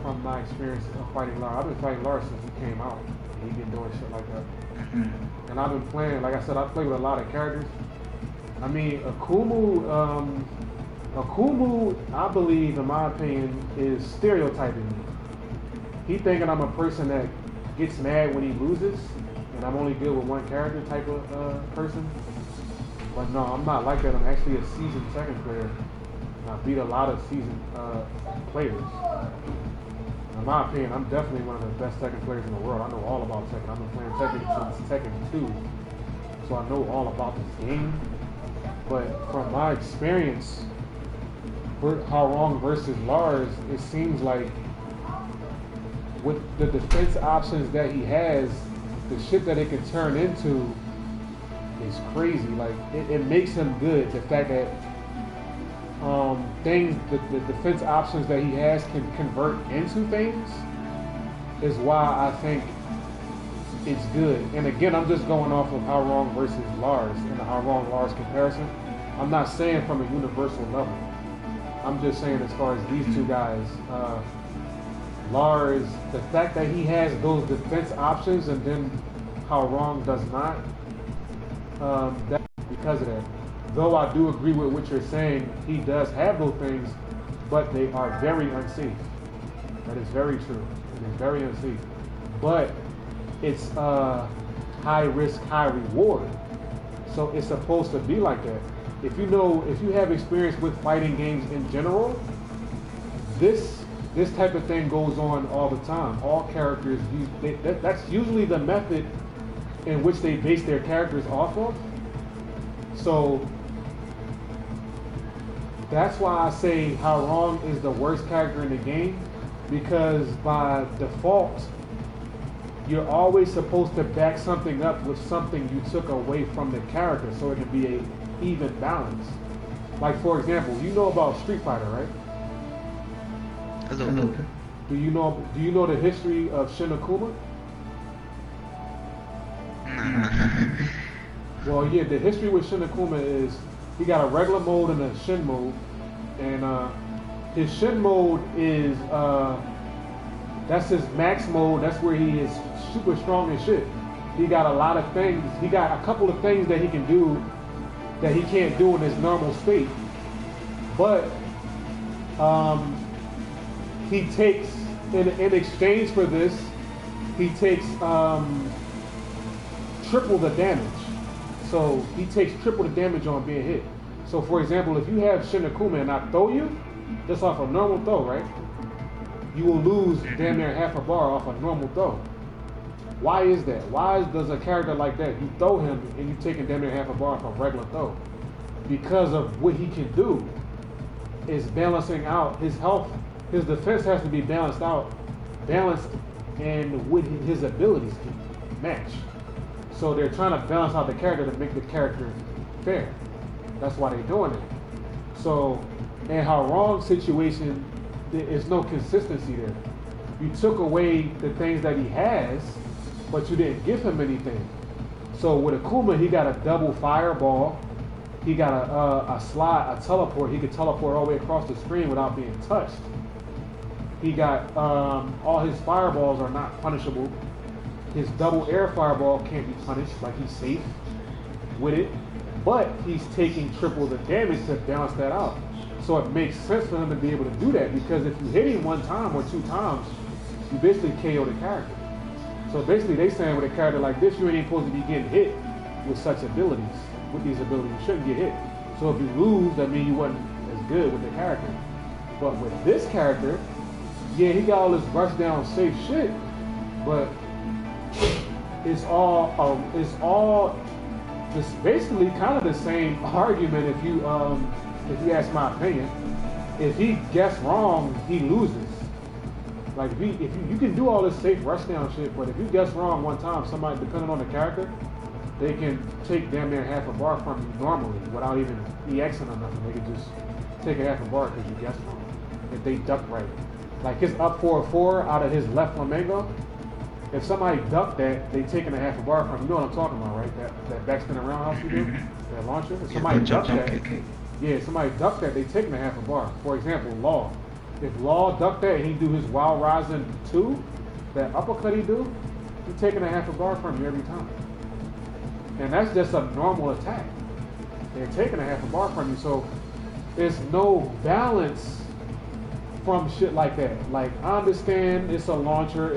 from my experience of fighting Lars. I've been fighting Lars since he came out. He's been doing shit like that. And I've been playing, like I said, I play with a lot of characters. I mean, Akumu, I believe, in my opinion, is stereotyping me. He thinking I'm a person that gets mad when he loses, and I'm only good with one character type of person. But no, I'm not like that. I'm actually a seasoned Tekken player. And I beat a lot of seasoned players. In my opinion, I'm definitely one of the best Tekken players in the world. I know all about Tekken. I've been playing Tekken since Tekken 2. So I know all about this game. But from my experience, Hwoarang versus Lars, it seems like with the defense options that he has, the shit that it can turn into is crazy. Like it makes him good. The fact that the defense options that he has can convert into things is why I think it's good. And again, I'm just going off of Hwoarang versus Lars and the Hwoarang-Lars comparison. I'm not saying from a universal level. I'm just saying as far as these two guys, Lars, the fact that he has those defense options and then Hwoarang does not, that's because of that. Though I do agree with what you're saying, he does have those things, but they are very unsafe. That is very true. It is very unsafe. But it's high risk, high reward. So it's supposed to be like that. If you have experience with fighting games in general, this type of thing goes on all the time. All characters that's usually the method in which they base their characters off of. So that's why I say Hwoarang is the worst character in the game, because by default, you're always supposed to back something up with something you took away from the character, so it can be even balance. Like for example, you know about Street Fighter, right? Hello. Do you know the history of Shin Akuma? Well, yeah, the history with Shin Akuma is he got a regular mode and a Shin mode, and his Shin mode is that's his max mode. That's where he is super strong and shit. He got a lot of things. He got a couple of things that he can do that he can't do in his normal state. But he takes in exchange for this, he takes triple the damage. So he takes triple the damage on being hit. So for example, if you have Shin Akuma and I throw you, just off a normal throw, right? You will lose damn near half a bar off a normal throw. Why is that? Why does a character like that, you throw him and you taking damn near half a bar off a regular throw? Because of what he can do is balancing out his health. His defense has to be balanced, and what his abilities can match. So they're trying to balance out the character to make the character fair. That's why they're doing it. So in Hwoarang's situation, there is no consistency there. You took away the things that he has, but you didn't give him anything. So with Akuma, he got a double fireball. He got a slide, a teleport. He could teleport all the way across the screen without being touched. He got all his fireballs are not punishable. His double air fireball can't be punished, like he's safe with it. But he's taking triple the damage to balance that out. So it makes sense for him to be able to do that, because if you hit him one time or two times, you basically KO the character. So basically they saying with a character like this, you ain't supposed to be getting hit with such abilities. With these abilities, you shouldn't get hit. So if you lose, that means you wasn't as good with the character. But with this character, yeah, he got all this rush down safe shit, but it's basically kind of the same argument if you ask my opinion. If he guessed wrong, he loses. Like if you can do all this safe rush down shit, but if you guess wrong one time, somebody, depending on the character, they can take damn near half a bar from you normally without even EXing or nothing. They can just take a half a bar because you guessed wrong. If they duck right. Like his up 4-4 out of his left flamingo, if somebody ducked that, they taking a half a bar from you. You know what I'm talking about, right? That backspin around house you do, that launcher. If somebody ducked that, yeah, somebody ducked that, they taking a half a bar. For example, Law. If Law ducked that and he do his Wild Rising 2, that uppercut he do, he taking a half a bar from you every time. And that's just a normal attack. They're taking a half a bar from you, so there's no balance from shit like that. Like, I understand it's a launcher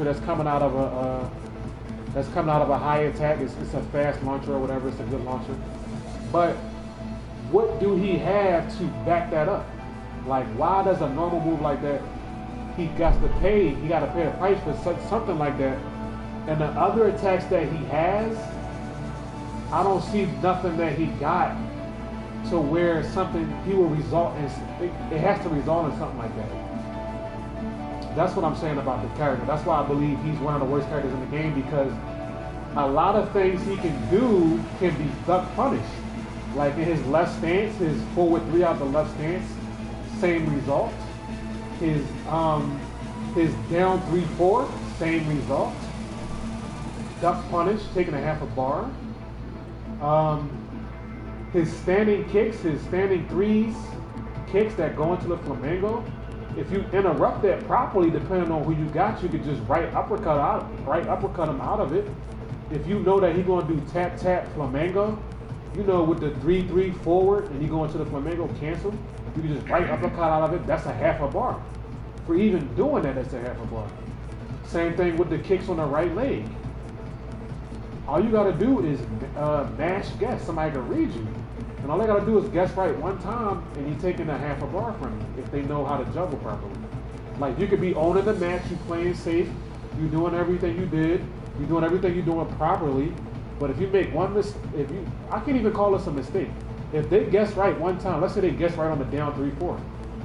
that's coming out of a high attack. It's a fast launcher or whatever. It's a good launcher. But what do he have to back that up? Like, why does a normal move like that? He got to pay a price for something like that. And the other attacks that he has, I don't see nothing that he got to where something he will result in. It has to result in something like that. That's what I'm saying about the character. That's why I believe he's one of the worst characters in the game, because a lot of things he can do can be duck punished. Like in his left stance, his forward 3 out the left stance, same result. His down 3-4, same result. Duck punish, taking a half a bar. His standing kicks, his standing 3s kicks that go into the flamingo, if you interrupt that properly, depending on who you got, you could just right uppercut him out of it. If you know that he's going to do tap tap flamingo, you know, with the 3-3 forward and he go into the flamingo cancel, you can just right uppercut out of it. That's a half a bar. For even doing that, that's a half a bar. Same thing with the kicks on the right leg. All you gotta do is mash guess. Somebody can read you. And all they gotta do is guess right one time and you're taking a half a bar from you if they know how to juggle properly. Like, you could be owning the match, you playing safe, you doing everything you did, you doing everything you're doing properly. But if you make one mistake, I can't even call this a mistake. If they guess right one time, let's say they guess right on the down 3-4,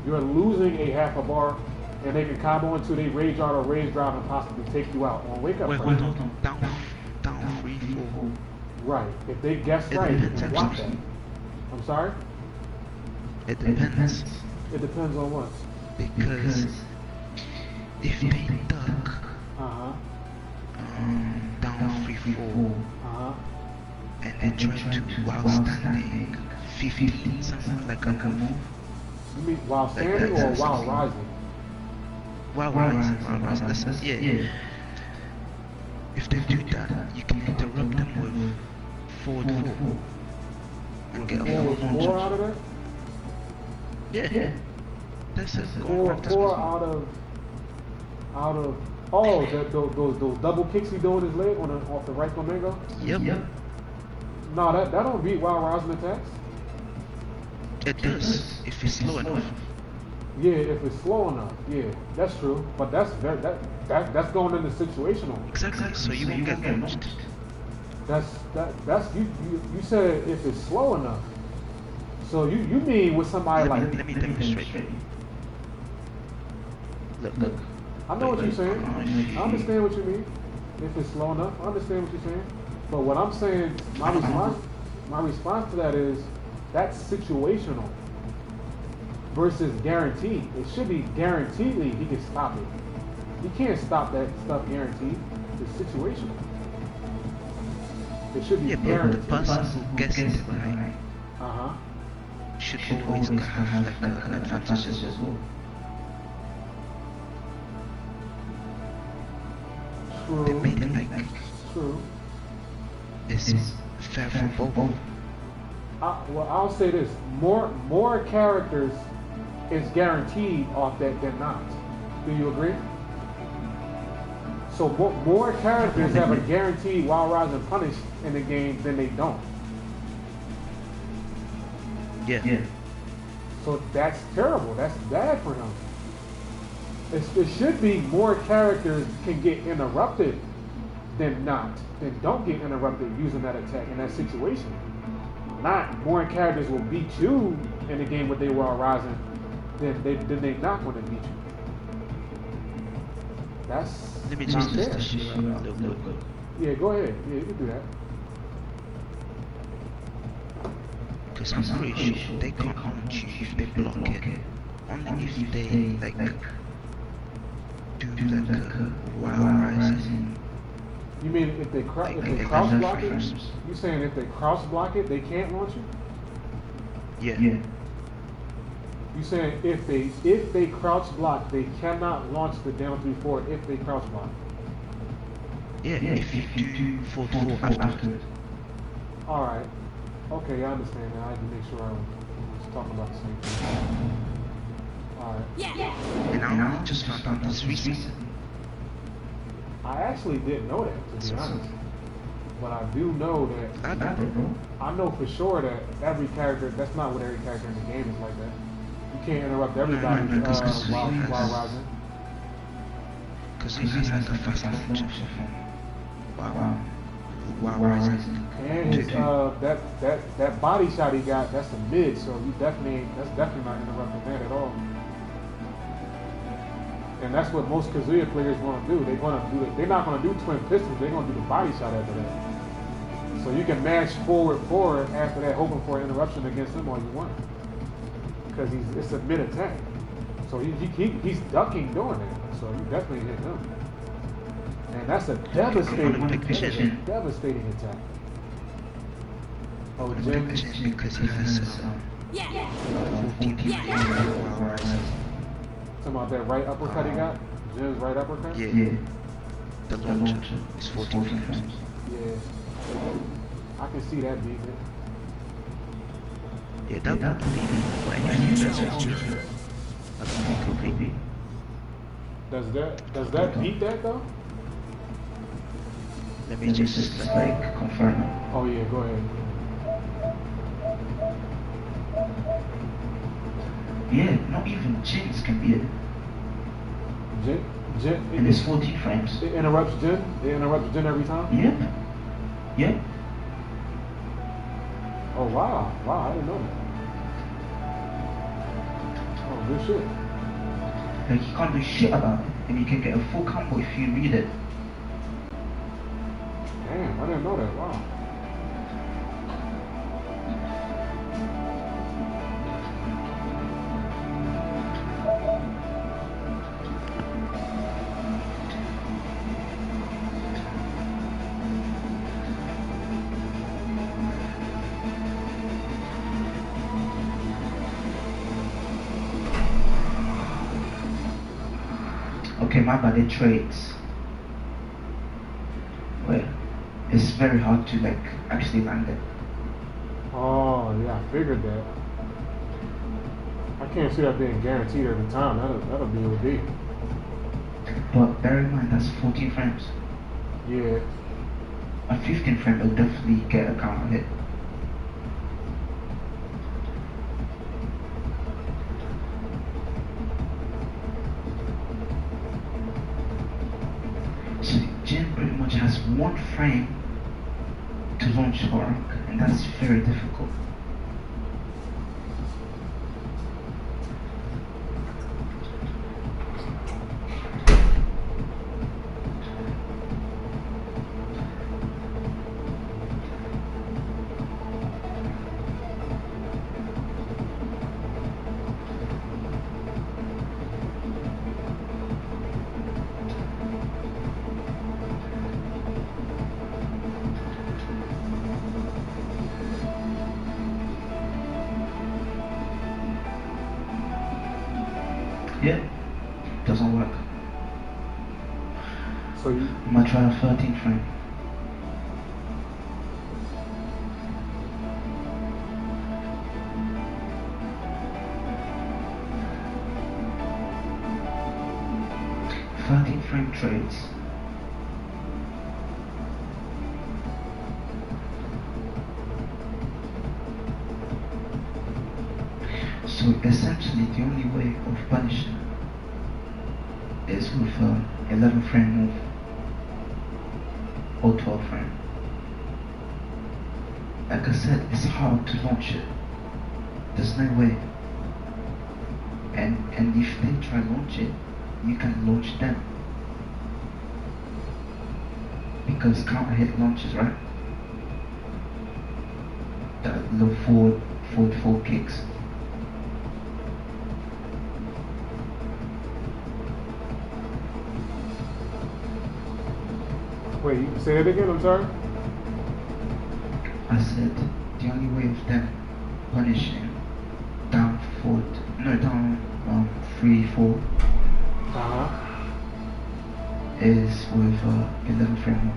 you're losing a half a bar, and they can combo into they rage out or rage drive and possibly take you out on wake up. Wait, hold on. Down 3-4. Right. If they guess right, you can watch that. I'm sorry? It depends. It depends on what? Because if they duck Uh-huh. down 3-4 Uh-huh. and they try to while standing 15 something like a move. You mean while standing or while rising? While rising, that's yeah. If they do that, you can interrupt them with forward 4 and get a Forward forward 4 out of that? Yeah. That's it. Go Four on, practice. out of oh, those double kicks he do with his leg off the right flamingo? Yep. No, that don't beat wild rising attacks. It does if it's slow enough. Yeah, if it's slow enough. Yeah, that's true. But that's that's going into situational. Exactly. So you won't get launched. That's you said if it's slow enough. So you mean with somebody like Let me demonstrate. Look. I know what you're saying. I understand what you mean. If it's slow enough, I understand what you're saying. But what I'm saying, my response to that is that's situational versus guaranteed. It should be guaranteedly he can stop it. You can't stop that stuff guaranteed. It's situational. It should be Yeah, but guaranteed. the person who gets it right should always have like an advantage as well. They True. made it like True. it's fair for both. Well, I'll say this: more characters is guaranteed off that than not. Do you agree? So more characters have a guaranteed wild rise and punish in the game than they don't. Yeah. So that's terrible. That's bad for him. It should be more characters can get interrupted than not. Than don't get interrupted using that attack in that situation. Not more characters will beat you in the game with they wild rising than they not going to beat you. That's Let me not just fair. list this shit up a little bit. Yeah, go ahead. Yeah, you can do that. Because I'm pretty sure they can't hunt you if they block it. Only if they like do like a wild rising. You mean if they cross block it? You saying if they cross block it, they can't launch you? Yeah. You saying if they crouch block, they cannot launch the down 3-4 if they crouch block. Yeah, if you do 4-4 afterwards. All right. Okay, I understand now. I had to make sure I was talking about the same thing. All right. And I only just found out this recently. I actually didn't know that, to be honest. But I do know that I know for sure that every character, that's not what every character in the game is like that. You can't interrupt everybody while rising. Because he has like a fast launch while rising. And his that body shot he got, that's a mid, so that's definitely not interrupting that at all. And that's what most Kazuya players want to do. They're not going to do twin pistols. They're going to do the body shot after that. So you can mash forward after that, hoping for an interruption against him all you want, because it's a mid attack. So he's ducking doing it. So you definitely hit him. And that's a devastating attack. Oh, Jim. Because he has 14 while rising. Talking about that right uppercut he got? Jim's right uppercut? Yeah. The launcher is 14 frames. Yeah. I can see that beat it. Yeah, that would be like that's true. That's completely. Does that beat that though? Let me just like confirm. Oh yeah, go ahead. Yeah, not even Jinx can beat it. Jin, And it's 14 frames. it interrupts Jin? It interrupts Jin every time? Yep. Yep. Oh wow, I didn't know that. Oh, good shit. Like, you can't do shit about it. And you can get a full combo if you read it. Damn, I didn't know that. Wow. Okay, my bad, it trades. Well, it's very hard to like actually land it. Oh, yeah, I figured that. I can't see that being guaranteed every time. That'll be OD. But bear in mind, that's 14 frames. Yeah. A 15 frame will definitely get a counter hit. So Jin pretty much has 1 frame to launch Hwoarang, and that's very difficult. Yeah, doesn't work. So you, I'm gonna try a 13 frame. Frame trades. So essentially the only way of punishing is with 11 frame move or 12 frame. Like I said, it's hard to launch it. There's no way. And if they try to launch it, you can launch them. Because counter hit launches, right? That low forward kicks. wait, you say that again? I'm sorry. I said the only way of them punishing down 3, 4 is with 11 frame move.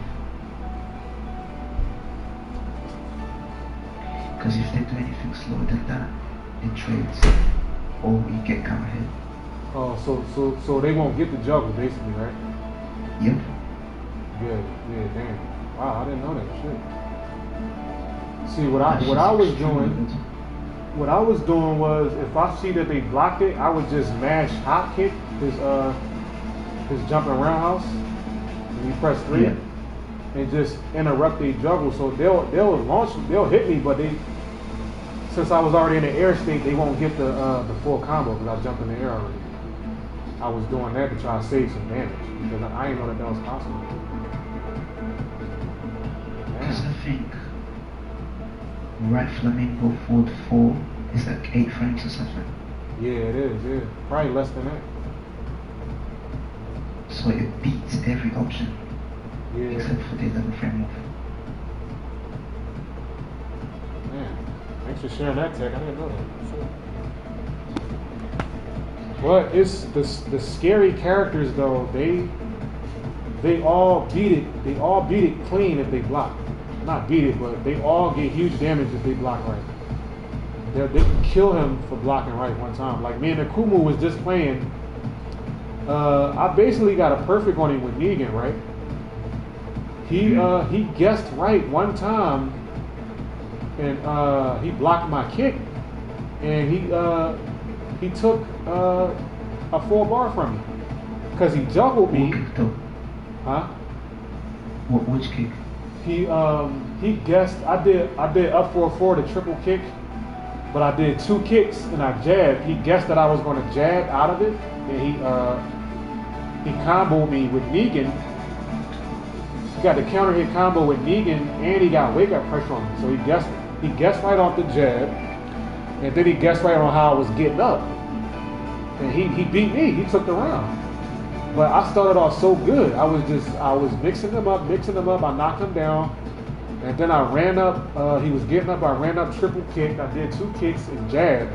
Because if they do anything slower than that, it trades or you get counter hit. Oh, so they won't get the juggle basically, right? Yep. Yeah, damn. Wow, I didn't know that shit. See, what I was doing was if I see that they blocked it, I would just mash hot kick his jumping roundhouse. And you press 3 and just interrupt the juggle. So they'll launch, they'll hit me, but since I was already in the air state, they won't get the full combo because I jumped in the air already. I was doing that to try to save some damage because I didn't know that was possible. Because I think right flamingo forward 4 is like 8 frames or something. Yeah, it is. Yeah, probably less than that. So it beats every option except for the 11 frame move. Man, thanks for sharing that, Tech. I didn't know that. But it's the scary characters though. They all beat it. They all beat it clean if they block. Not beat it, but they all get huge damage if they block right. They can kill him for blocking right one time. Like me and Akumu was just playing. I basically got a perfect on him with Negan, right? He guessed right one time, and he blocked my kick, and he took a 4 bar from me because he juggled me. What kick though? Huh? Which kick? He guessed I did up 4-4 the triple kick, but I did 2 kicks and I jabbed. He guessed that I was going to jab out of it, and he comboed me with Negan. He got the counter hit combo with Negan, and he got wake up pressure on me. So he guessed right off the jab, and then he guessed right on how I was getting up, and he beat me. He took the round. But I started off so good. I was mixing them up. I knocked him down, and then I ran up. He was getting up. I ran up triple kick. I did 2 kicks and jab.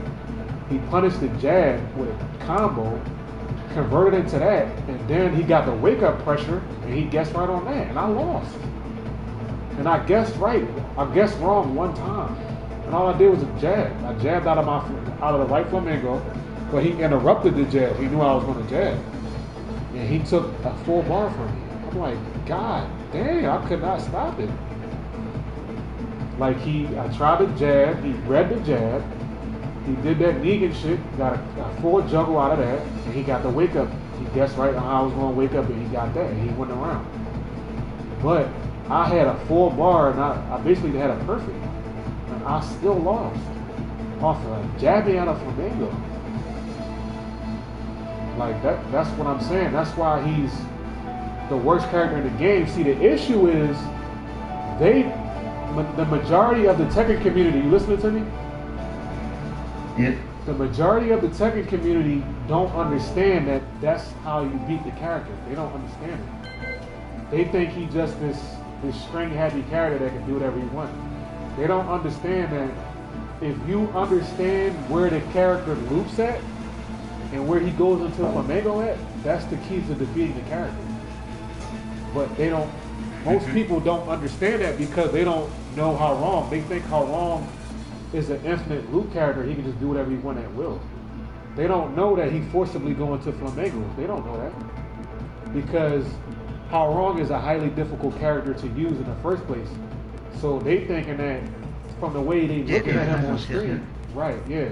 He punished the jab with a combo, converted into that, and then he got the wake up pressure, and he guessed right on that, and I lost. And I guessed right. I guessed wrong one time, and all I did was a jab. I jabbed out of the right flamingo, but he interrupted the jab. He knew I was going to jab, and he took a full bar from me. I'm like, God damn, I could not stop it. Like I tried to jab, he read the jab, he did that Negan shit, got a full juggle out of that, and he got the wake up. He guessed right on how I was going to wake up, and he got that, and he went around. But I had a full bar, and I basically had a perfect, and I still lost off of jabbing out of flamingo. Like that's what I'm saying. That's why he's the worst character in the game. See, the issue is the majority of the Tekken community, you listening to me? Yeah. The majority of the Tekken community don't understand that that's how you beat the character. They don't understand it. They think he's just this string-happy character that can do whatever he wants. They don't understand that if you understand where the character loops at and where he goes into flamingo at, that's the key to defeating the character. But they don't. Most people don't understand that because they don't know Hwoarang. They think Hwoarang is an infinite loop character. He can just do whatever he wants at will. They don't know that he forcibly go into flamingos. They don't know that because Hwoarang is a highly difficult character to use in the first place. So they thinking that from the way they looking at him on screen, right? Yeah.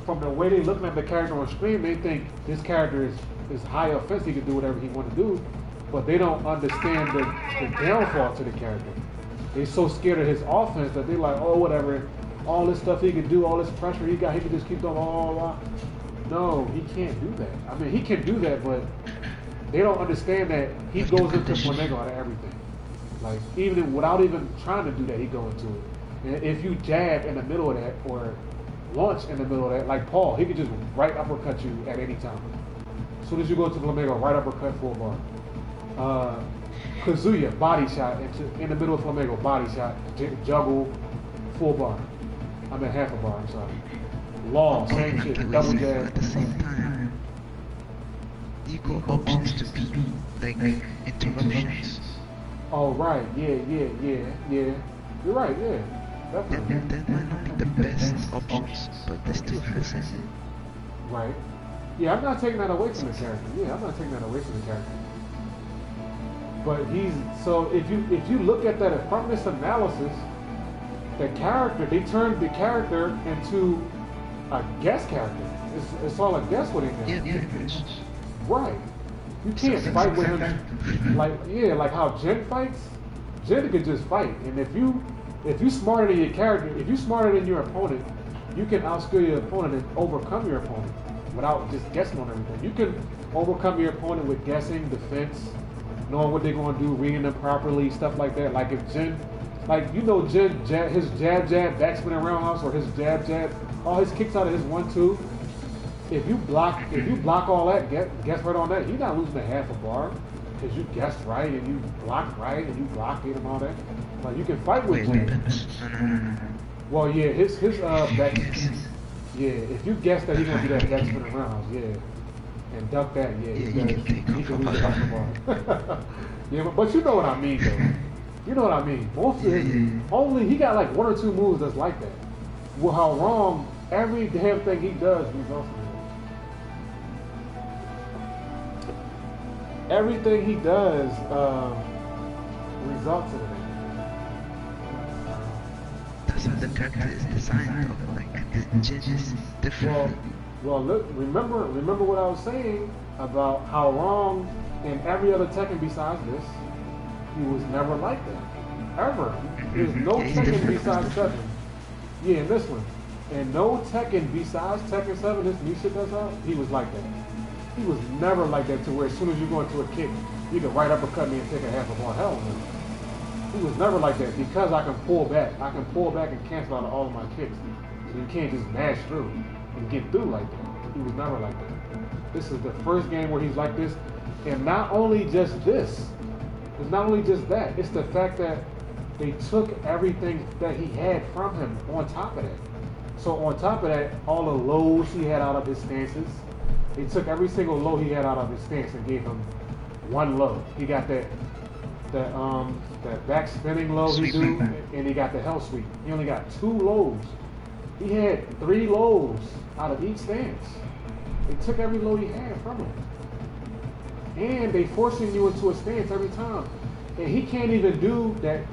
From the way they looking at the character on screen, they think this character is high offense. He can do whatever he want to do. But they don't understand the downfall to the character. They're so scared of his offense that they're like, oh, whatever, all this stuff he can do, all this pressure he got, he can just keep doing blah, blah, blah. No, he can't do that. I mean, he can do that, but they don't understand that he goes into flamingo out of everything. Like, even without even trying to do that, he go into it. And if you jab in the middle of that or launch in the middle of that, like Paul, he could just right uppercut you at any time. As soon as you go to flamingo, right uppercut, full bar. Kazuya, body shot in the middle of flamingo, body shot, juggle, full bar. I mean half a bar, I'm sorry. Long, same shit, double jab. At the same time, you got options to beat, like interruptions. Oh right, yeah. You're right, yeah. Definitely. That might not be the best options, but they still has it. Right. Yeah, I'm not taking that away from the character. Yeah, I'm not taking that away from the character. But if you look at that from this analysis, the character, they turned the character into a guess character. It's all a guess what he does. Yeah. Right. You can't fight with him like how Jin fights. Jin can just fight, and if you smarter than your character, if you smarter than your opponent, you can outskill your opponent and overcome your opponent without just guessing on everything. You can overcome your opponent with guessing, defense, knowing what they're going to do, reading them properly, stuff like that. Like if Jin, his jab, backspin and roundhouse, or his jab, all his kicks out of his 1-2. If you block all that, guess right on that, you're not losing a half a bar because you guessed right and you blocked right and you blockade and all that. Like you can fight with Jin. Well, yeah, his back. Yeah, if you guess that he's gonna do that backspin and roundhouse, yeah, and duck that, yeah, he can lose half a bar. Yeah, but you know what I mean, though. You know what I mean. Most of his, only he got like 1 or 2 moves that's like that. Well, Hwoarang, every damn thing he does results in it. Everything he does results in it. That's how the character is designed, though. Like, Jin is different. Well, look, remember what I was saying about Hwoarang in every other Tekken besides this. He was never like that. Ever. There's no Tekken besides 7. Yeah, in this one. And no Tekken besides Tekken 7, this new shit that's out, he was like that. He was never like that to where as soon as you go into a kick, you can right uppercut me and take a half a bar. Hell no. He was never like that because I can pull back. I can pull back and cancel out all of my kicks. So you can't just mash through and get through like that. He was never like that. This is the first game where he's like this. And not only just this, it's not only just that, it's the fact that they took everything that he had from him on top of that. So on top of that, all the lows he had out of his stances, They took every single low he had out of his stance and gave him one low. He got that back spinning low he do, and he got the hell sweep. He only got 2 lows. He had 3 lows out of each stance. They took every low he had from him. And they forcing you into a stance every time. And he can't even do that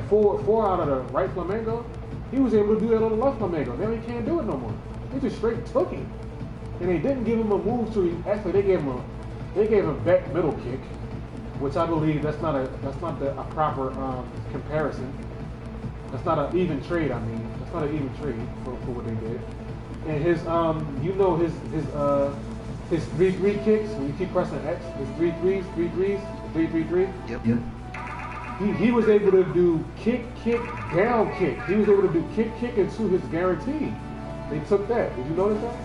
four out of the right flamenco. He was able to do that on the left flamenco. Now he can't do it no more. They just straight took him. And they didn't give him a move to actually they gave him back middle kick, which I believe that's not a proper comparison. That's not an even trade, I mean. That's not an even trade for what they did. And his his 3-3 kicks, when you keep pressing X, his 3-3s, 3-3-3. Yep. He was able to do kick, down kick. He was able to do kick into his guarantee. They took that. Did you notice that?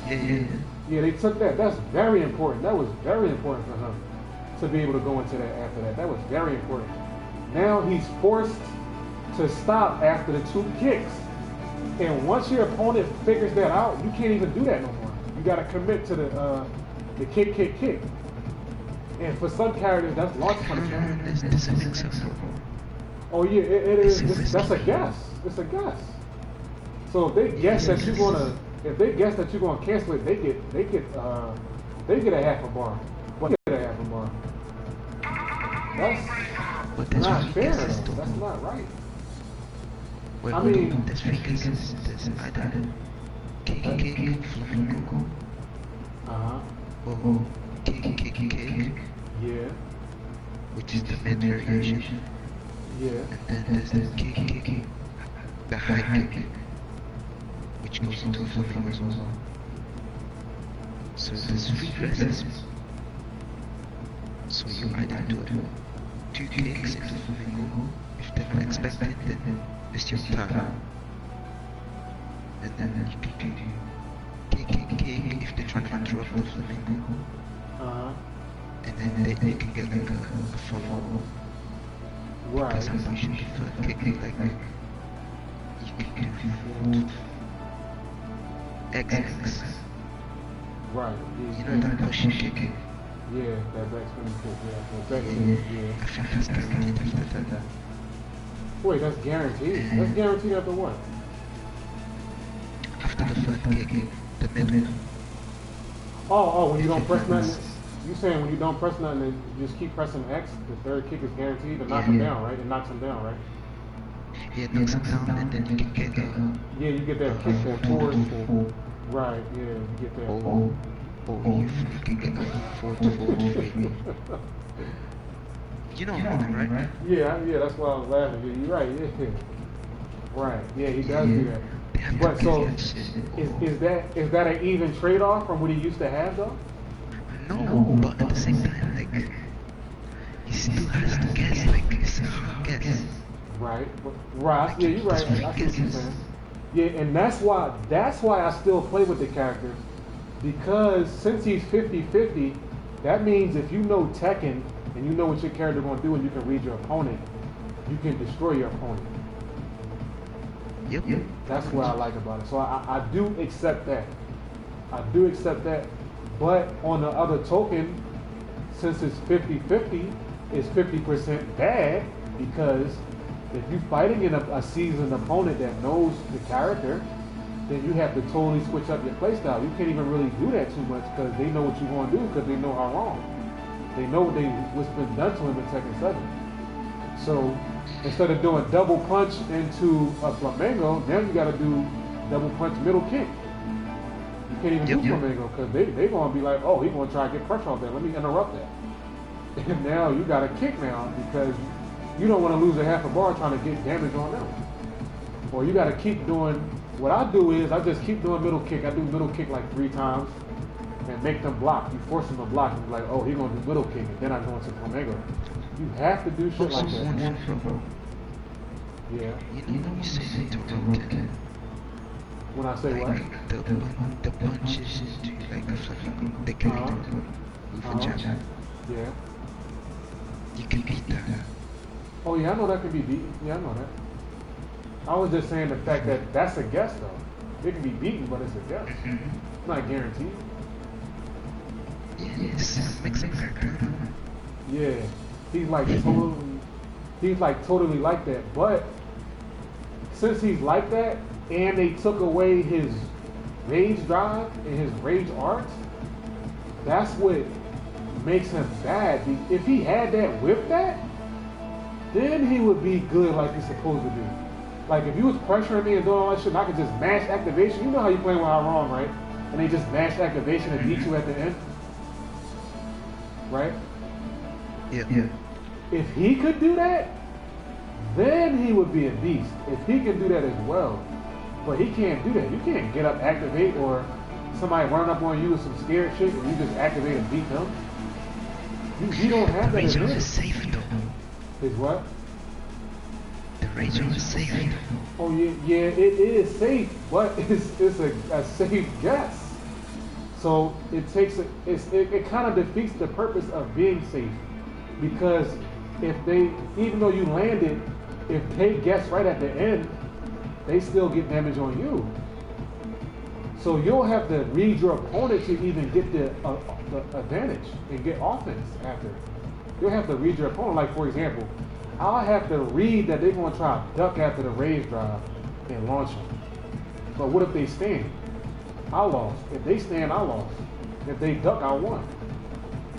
Yeah. Yeah, they took that. That's very important. That was very important for him to be able to go into that after that. That was very important. Now he's forced to stop after the 2 kicks. And once your opponent figures that out, you can't even do that no more. You got to commit to the kick. And for some characters, that's launch punishment. This is acceptable. Oh yeah, it is. That's a guess. It's a guess. So if they guess that you're gonna cancel it, they get a half a bar. What they get a half a bar? That's not fair. That's not right. I mean, this is either kick, flamenco, or kick, yeah, which is the mid variation, yeah, and then there's the kick, the high kick, which goes into flamenco as well. So there's 3 dresses. So you either do 2 kicks into flamenco, if they're not expected, then it's your turn. And then you can do kick if they're trying to interrupt the flamenco. And then they can get like a follow-up. right. Because I'm pretty sure if kicking like you can do XX. Right. You know that pushing kick? Yeah, that back spinning kick. Yeah, that back spinning. Yeah. I think that's guaranteed after that. Wait, that's guaranteed. That's guaranteed after what? After the third kick, the middle. Oh, when you don't press nothing. You saying when you don't press nothing, and you just keep pressing X, the 3rd kick is guaranteed to knock him down, right? It knocks him down, right? Yeah, it knocks him down, and then you can get yeah, you get that kick that forward. Right, yeah, you get that. Oh, you can get a forward. You know what I mean, right? Yeah, that's why I was laughing. Yeah, you're right. Yeah, right. Yeah, he does do that. But so, is that an even trade-off from what he used to have, though? No, but at the same time, like, he still has to guess, like, it's a hard guess. Right. Right. Yeah, you're right. I see what you're saying. Yeah, and that's why I still play with the character, because since he's 50-50, that means if you know Tekken and you know what your character going to do and you can read your opponent, you can destroy your opponent. Yep. That's what I like about it. So I do accept that. But on the other token, since it's 50-50, it's 50% bad, because if you're fighting in a seasoned opponent that knows the character, then you have to totally switch up your playstyle. You can't even really do that too much because they know what you want to do, because they know how wrong. They know what's been done to him in Tekken 7. So instead of doing double punch into a flamenco, now you got to do double punch middle kick. You can't even do flamenco because they going to be like, oh, he's going to try to get pressure off that. Let me interrupt that. And now you got to kick now because you don't want to lose a half a bar trying to get damage on them. Or you got to keep doing, what I do is I just keep doing middle kick. I do middle kick like 3 times and make them block. You force them to block and be like, oh, he's going to do middle kick, and then I go into flamenco. You have to do shit like that. Yeah. You know, you say to rotate. When I say like, what? the punches into like a flamenco, they can move a jab. Yeah. You can beat that. Oh yeah, I know that can be beaten. Yeah, I know that. I was just saying the fact that that's a guess though. It can be beaten, but it's a guess. It's not guaranteed. Yes, makes it very. Yeah, he's like totally like that. But since he's like that, and they took away his rage drive and his rage art, that's what makes him bad. If he had that with that, then he would be good like he's supposed to be. Like if he was pressuring me and doing all that shit, and I could just mash activation. You know how you playing with Hwoarang, right? And they just mash activation and beat you at the end, right? Yeah. If he could do that, then he would be a beast. If he can do that as well. But he can't do that. You can't get up, activate, or somebody run up on you with some scared shit and you just activate and beat them. You don't have that. The rage is safe though. Is what? The rage is safe. Oh yeah, it is safe, but it's a safe guess. So it kind of defeats the purpose of being safe, because even though you landed, if they guess right at the end, they still get damage on you. So you'll have to read your opponent to even get the advantage and get offense after. You'll have to read your opponent. Like for example, I'll have to read that they're going to try to duck after the rage drive and launch them. But what if they stand? I lost. If they stand, I lost. If they duck, I won.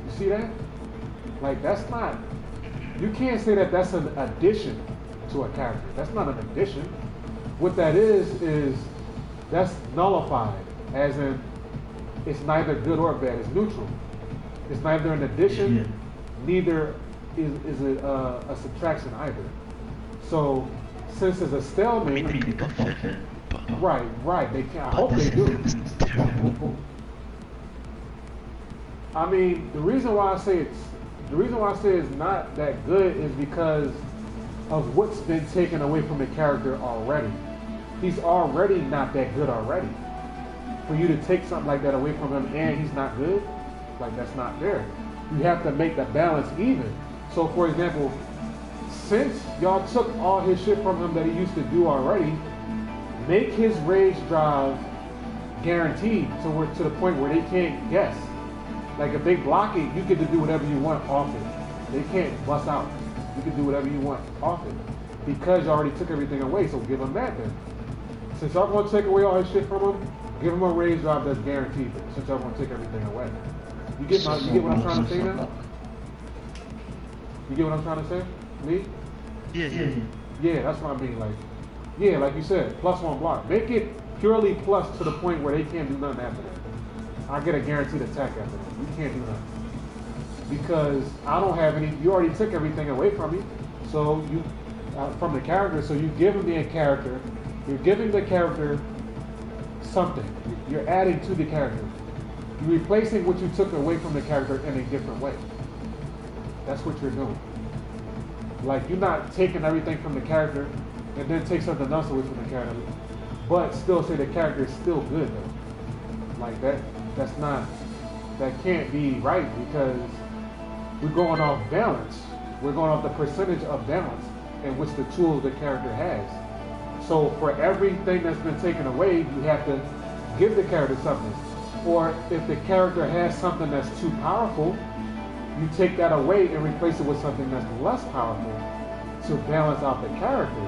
You see that? Like that's not. You can't say that that's an addition to a character. That's not an addition. What that is that's nullified, as in it's neither good or bad. It's neutral. It's neither an addition, neither is it a subtraction either. So since it's a stalemate, right. They can. I hope they do. I mean, the reason why I say it's not that good is because of what's been taken away from the character already. He's already not that good already. For you to take something like that away from him and he's not good, like that's not fair. You have to make the balance even. So for example, since y'all took all his shit from him that he used to do already, make his rage drive guaranteed to the point where they can't guess. Like if they block it, you get to do whatever you want off it. They can't bust out. You can do whatever you want off it. Because you already took everything away, so give him that then. Since y'all going to take away all his shit from him, give him a rage drive that's guaranteed then, since y'all going to take everything away. You get what I'm trying to say now? You get what I'm trying to say? Me? Yeah. Yeah, that's what I mean. Like, yeah, like you said, +1 block. Make it purely plus to the point where they can't do nothing after that. I get a guaranteed attack after that. You can't do nothing. Because I don't have any, you already took everything away from me, so you, from the character, so you give him the character, you're giving the character something. You're adding to the character. You're replacing what you took away from the character in a different way. That's what you're doing. Like, you're not taking everything from the character and then take something else away from the character, but still say the character is still good though. Like that can't be right, because we're going off balance. We're going off the percentage of balance in which the tools the character has. So for everything that's been taken away, you have to give the character something. Or if the character has something that's too powerful, you take that away and replace it with something that's less powerful to balance out the character.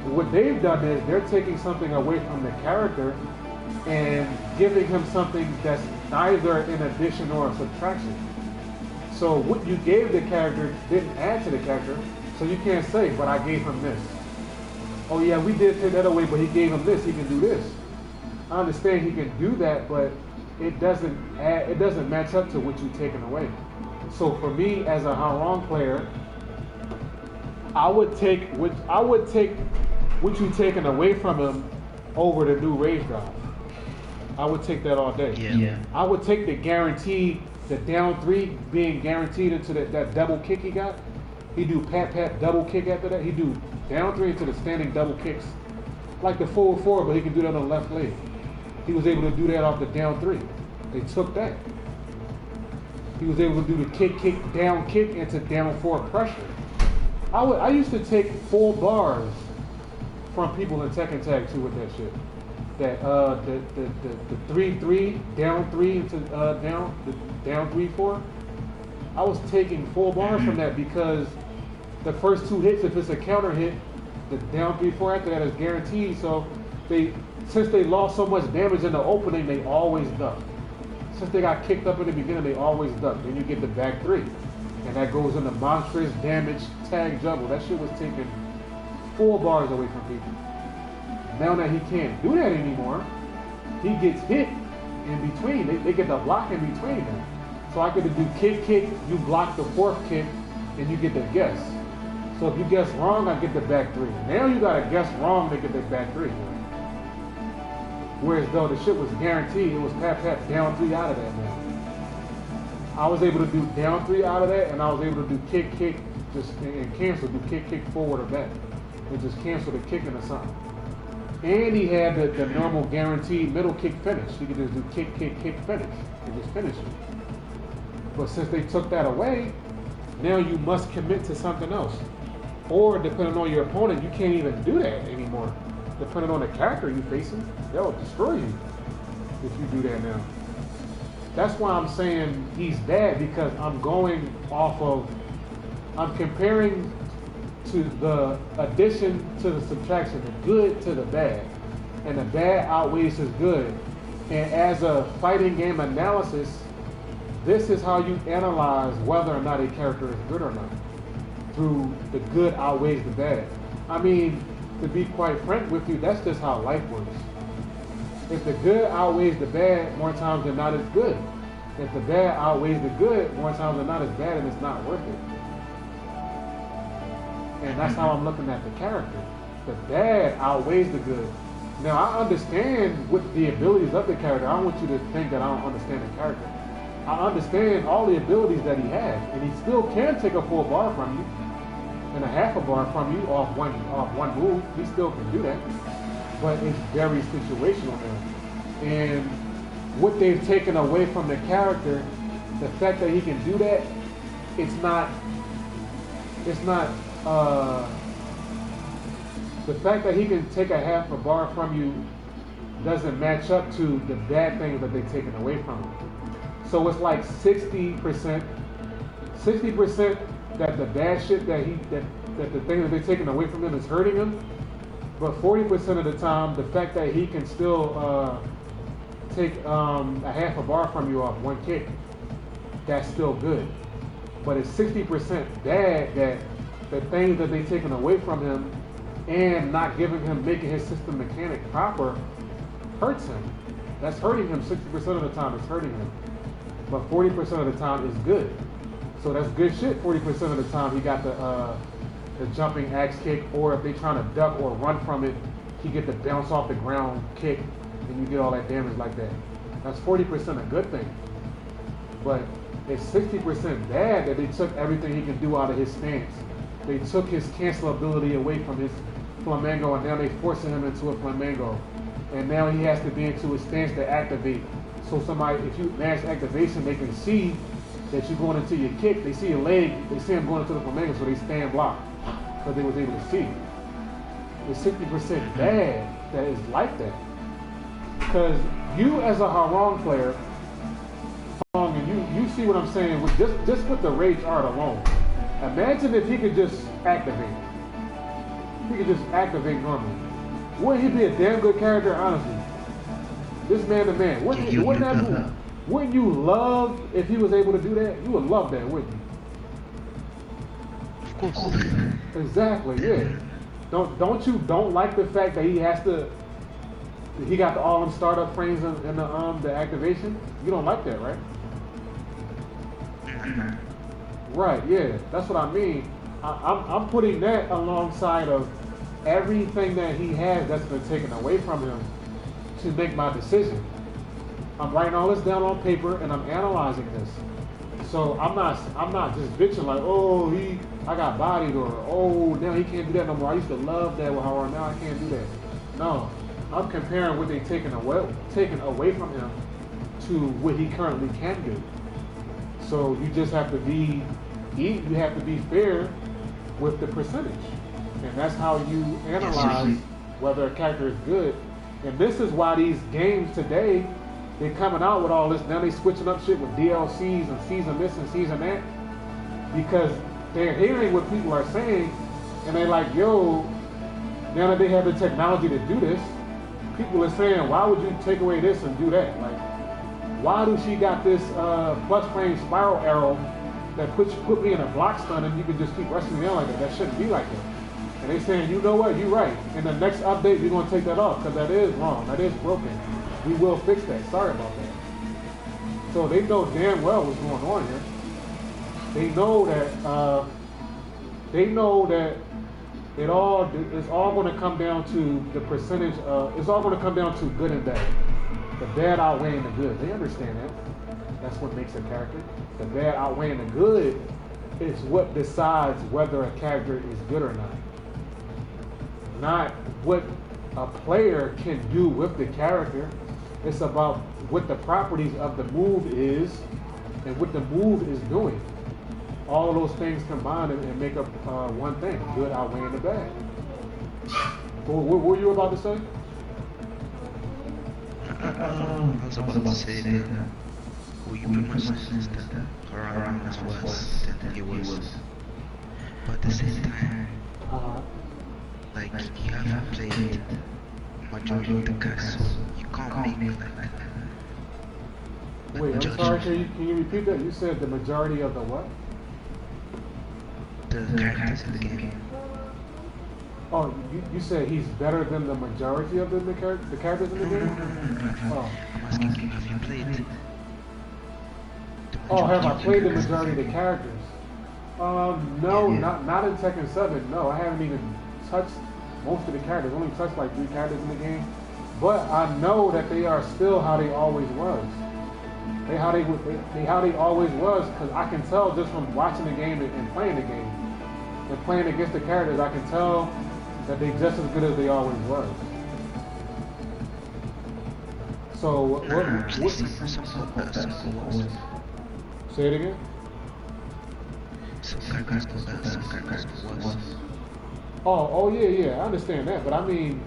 What they've done is they're taking something away from the character and giving him something that's neither an addition or a subtraction. So what you gave the character didn't add to the character, so you can't say, but I gave him this. Oh yeah, we did take that away, but he gave him this, he can do this. I understand he can do that, but it doesn't match up to what you've taken away. So for me, as a Hwoarang player, I would take what you've taken away from him over the new rage drive. I would take that all day. Yeah. I would take the guaranteed, the down 3 being guaranteed into that double kick he got. He do pat double kick after that. He do down 3 into the standing double kicks, like the forward 4, but he can do that on the left leg. He was able to do that off the down 3. They took that. He was able to do the kick, down kick into down 4 pressure. I used to take 4 bars from people in Tekken Tag 2 with that shit. that the 3-3 down 3 into down 3-4. I was taking full bars from that because the first 2 hits, if it's a counter hit, the down 3-4 after that is guaranteed. So since they lost so much damage in the opening, they always duck. Since they got kicked up in the beginning, they always duck. Then you get the back 3. And that goes into monstrous damage tag juggle. That shit was taking full bars away from people. Now that he can't do that anymore, he gets hit in between. They get the block in between them. So I get to do kick, you block the 4th kick, and you get the guess. So if you guess wrong, I get the back 3. Now you gotta guess wrong to get the back 3. Whereas though the shit was guaranteed, it was pat down 3 out of that, man. I was able to do down 3 out of that, and I was able to do kick, just and cancel, do kick forward or back. And just cancel the kicking or something. And he had the normal guaranteed middle kick finish. He could just do kick, finish, and just finish it. But since they took that away, now you must commit to something else. Or depending on your opponent, you can't even do that anymore. Depending on the character you're facing, they'll destroy you if you do that now. That's why I'm saying he's bad, because I'm going off of, I'm comparing to the addition to the subtraction, the good to the bad. And the bad outweighs his good. And as a fighting game analysis, this is how you analyze whether or not a character is good or not. Through the good outweighs the bad. I mean, to be quite frank with you, that's just how life works. If the good outweighs the bad, more times than not, it's good. If the bad outweighs the good, more times than not, it's bad, and it's not worth it. And that's how I'm looking at the character. The bad outweighs the good. Now, I understand what the abilities of the character. I don't want you to think that I don't understand the character. I understand all the abilities that he has, and he still can take a full bar from you, and a half a bar from you off one move. He still can do that, but it's very situational now. And what they've taken away from the character, the fact that he can do that, it's not. The fact that he can take a half a bar from you doesn't match up to the bad things that they've taken away from him. So it's like 60% that the bad shit that the thing that they're taking away from him is hurting him, but 40% of the time, the fact that he can still take a half a bar from you off one kick, that's still good. But it's 60% bad that the things that they're taking away from him and not giving him, making his system mechanic proper, hurts him. That's hurting him 60% of the time. It's hurting him. But 40% of the time is good. So that's good shit. 40% of the time he got the jumping axe kick, or if they're trying to duck or run from it, he get the bounce off the ground kick, and you get all that damage like that. That's 40% a good thing. But it's 60% bad that they took everything he can do out of his stance. They took his cancel ability away from his flamingo, and now they forcing him into a flamingo. And now he has to be into his stance to activate. So somebody, if you mash activation, they can see that you're going into your kick. They see your leg, they see him going into the flamingo, so they stand block. Because they was able to see. It's 60% bad that is like that. Because you as a Hwoarang player, and you see what I'm saying, with just with the rage art alone. Imagine if he could just activate. He could just activate normally. Wouldn't he be a damn good character, honestly? This man to man. Wouldn't you love if he was able to do that? You would love that, wouldn't you? Of course. Exactly, yeah. Don't you like the fact that he has to, he got all them startup frames in the activation? You don't like that, right? Right, yeah. That's what I mean. I'm putting that alongside of everything that he has that's been taken away from him to make my decision. I'm writing all this down on paper and I'm analyzing this. So I'm not just bitching like, oh, I got bodied, or oh, now he can't do that no more. I used to love that with Hwoarang, now I can't do that. No, I'm comparing what they've taken away from him to what he currently can do. So you just have to be fair with the percentage. And that's how you analyze whether a character is good And this is why these games today, they're coming out with all this. Now they switching up shit with DLCs and season this and season that. Because they're hearing what people are saying, and they're like, yo, now that they have the technology to do this, people are saying, why would you take away this and do that? Like, why do she got this plus frame spiral arrow that put me in a block stun and you can just keep rushing me down like that? That shouldn't be like that. And they saying, you know what, you're right. In the next update, you're gonna take that off because that is wrong, that is broken. We will fix that. Sorry about that. So they know damn well what's going on here. They know that it's all going to come down to the percentage of, it's all going to come down to good and bad. The bad outweighing the good. They understand that. That's what makes a character. The bad outweighing the good is what decides whether a character is good or not. Not what a player can do with the character. It's about what the properties of the move is and what the move is doing. All of those things combine and make up one thing, good outweighing the bad. What were you about to say? I was about to say that who you pretty much said that Hwoarang was worse than he was. But at the same time, like you haven't played majority of the castle, you can't make it like that. Wait, I'm sorry, can you repeat that? You said the majority of the what? The characters in the game. Oh, you said he's better than the majority of the characters in the game? No. I'm asking you, have you played? Oh, have I played the majority of the characters? No, not in Tekken 7. No, I haven't even touched most of the characters. Only touched like 3 characters in the game. But I know that they are still how they always was. How they always was, because I can tell just from watching the game and playing the game. And playing against the characters, I can tell that they just as good as they always was. So what say it again? Some characters go better, some characters go worse. Oh yeah, I understand that, but I mean,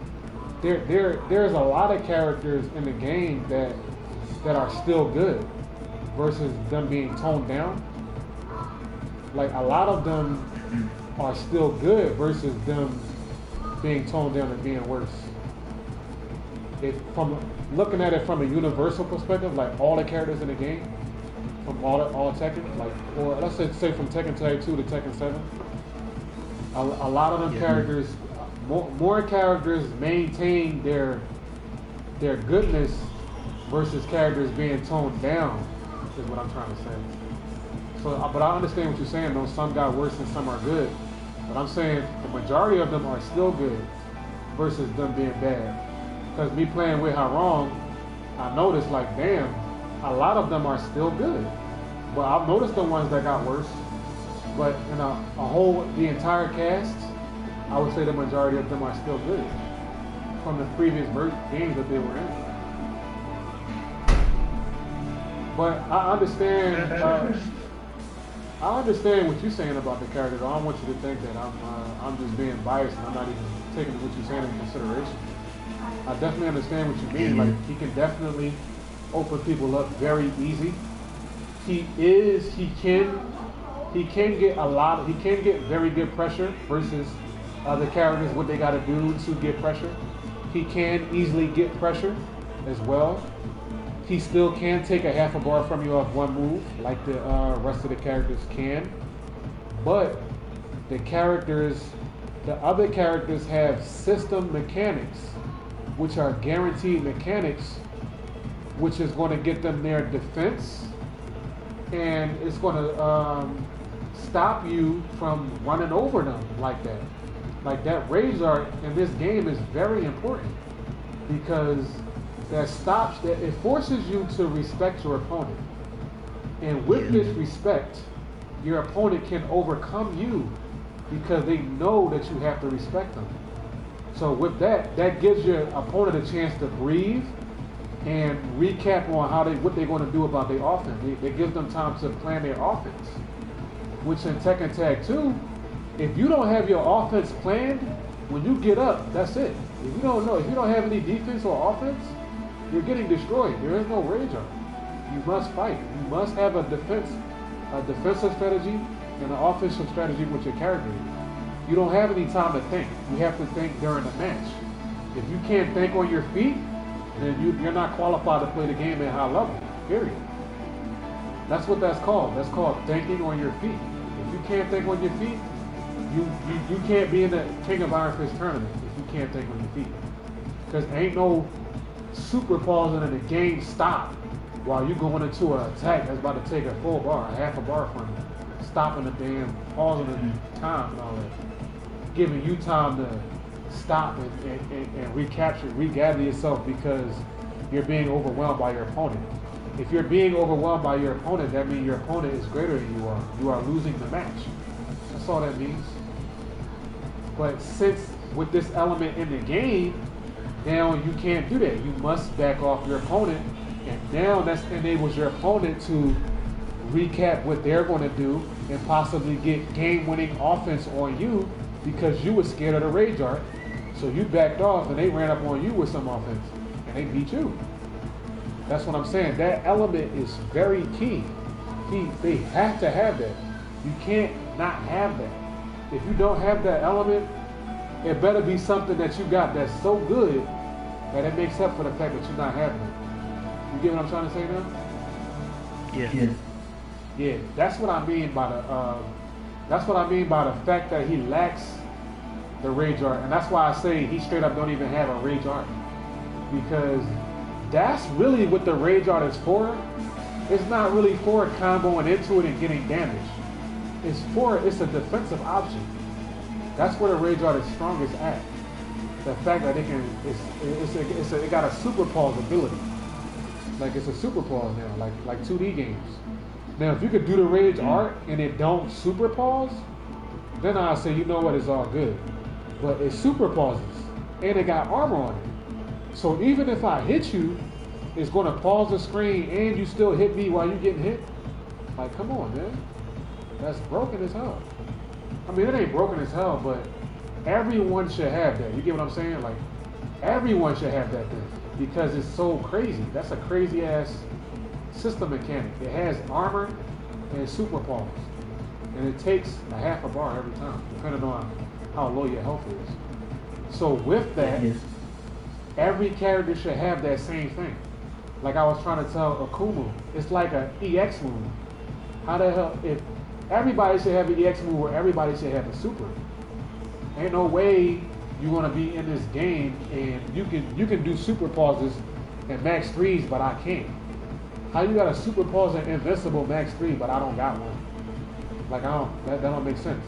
there's a lot of characters in the game that are still good versus them being toned down. Like a lot of them are still good versus them being toned down and being worse. If from looking at it from a universal perspective, like all the characters in the game, from all Tekken, like, or let's say from Tekken Tag 2 to Tekken 7, a lot of them characters, more characters maintain their goodness versus characters being toned down, is what I'm trying to say. So, but I understand what you're saying, though. Some got worse and some are good. But I'm saying the majority of them are still good versus them being bad. Because me playing with Hwoarang, I noticed like, damn, a lot of them are still good. But I've noticed the ones that got worse. But in the entire cast, I would say the majority of them are still good from the previous games that they were in. But I understand. I understand what you're saying about the characters. I don't want you to think that I'm just being biased and I'm not even taking what you're saying into consideration. I definitely understand what you mean. Like, he can definitely open people up very easy. He can get very good pressure versus other characters, what they gotta do to get pressure. He can easily get pressure as well. He still can take a half a bar from you off one move, like the rest of the characters can. But the other characters have system mechanics, which are guaranteed mechanics, which is going to get them their defense, and it's going to stop you from running over them like that. Like that rage art in this game is very important because it forces you to respect your opponent. And with this respect, your opponent can overcome you because they know that you have to respect them. So with that gives your opponent a chance to breathe and recap on what they're going to do about their offense. It gives them time to plan their offense. Which in Tekken Tag 2, if you don't have your offense planned, when you get up, that's it. If you don't know, if you don't have any defense or offense, you're getting destroyed. There is no rage art. You must fight. You must have a defensive strategy and an offensive strategy with your character. You don't have any time to think. You have to think during the match. If you can't think on your feet, then you're not qualified to play the game at high level, period. That's what that's called. That's called thinking on your feet. If you can't think on your feet, you can't be in the King of Iron Fist tournament if you can't think on your feet. Because ain't no super pausing and the game stop while you going into an attack that's about to take a full bar, a half a bar from you. Stopping the damn, pausing the time and all that. Giving you time to stop and regather yourself because you're being overwhelmed by your opponent. If you're being overwhelmed by your opponent, that means your opponent is greater than you are. You are losing the match. That's all that means. But since with this element in the game, now you can't do that. You must back off your opponent, and now that enables your opponent to recap what they're going to do and possibly get game-winning offense on you because you were scared of the rage art. So you backed off and they ran up on you with some offense and they beat you. That's what I'm saying. That element is very key. They have to have that. You can't not have that. If you don't have that element, it better be something that you got that's so good that it makes up for the fact that you're not having it. You get what I'm trying to say now? Yeah. Yeah, that's what I mean by the fact that he lacks the rage art, and that's why I say he straight up don't even have a rage art, because that's really what the rage art is for. It's not really for comboing into it and getting damage. It's a defensive option. That's where the rage art is strongest at. The fact that it got a super pause ability. Like it's a super pause now, like 2D games. Now if you could do the rage art and it don't super pause, then I'll say, you know what, it's all good. But it super pauses and it got armor on it. So even if I hit you, it's gonna pause the screen and you still hit me while you're getting hit. Like, come on, man. That's broken as hell. I mean, it ain't broken as hell, but everyone should have that. You get what I'm saying? Like, everyone should have that thing because it's so crazy. That's a crazy ass system mechanic. It has armor and super pause, and it takes a half a bar every time, depending on how low your health is. So with that, every character should have that same thing. Like I was trying to tell Akumu, it's like an EX move. How the hell, if everybody should have an EX move where everybody should have a super. Ain't no way you're gonna be in this game and you can do super pauses and max 3s, but I can't. How you got a super pause and invincible max 3, but I don't got one? Like that don't make sense.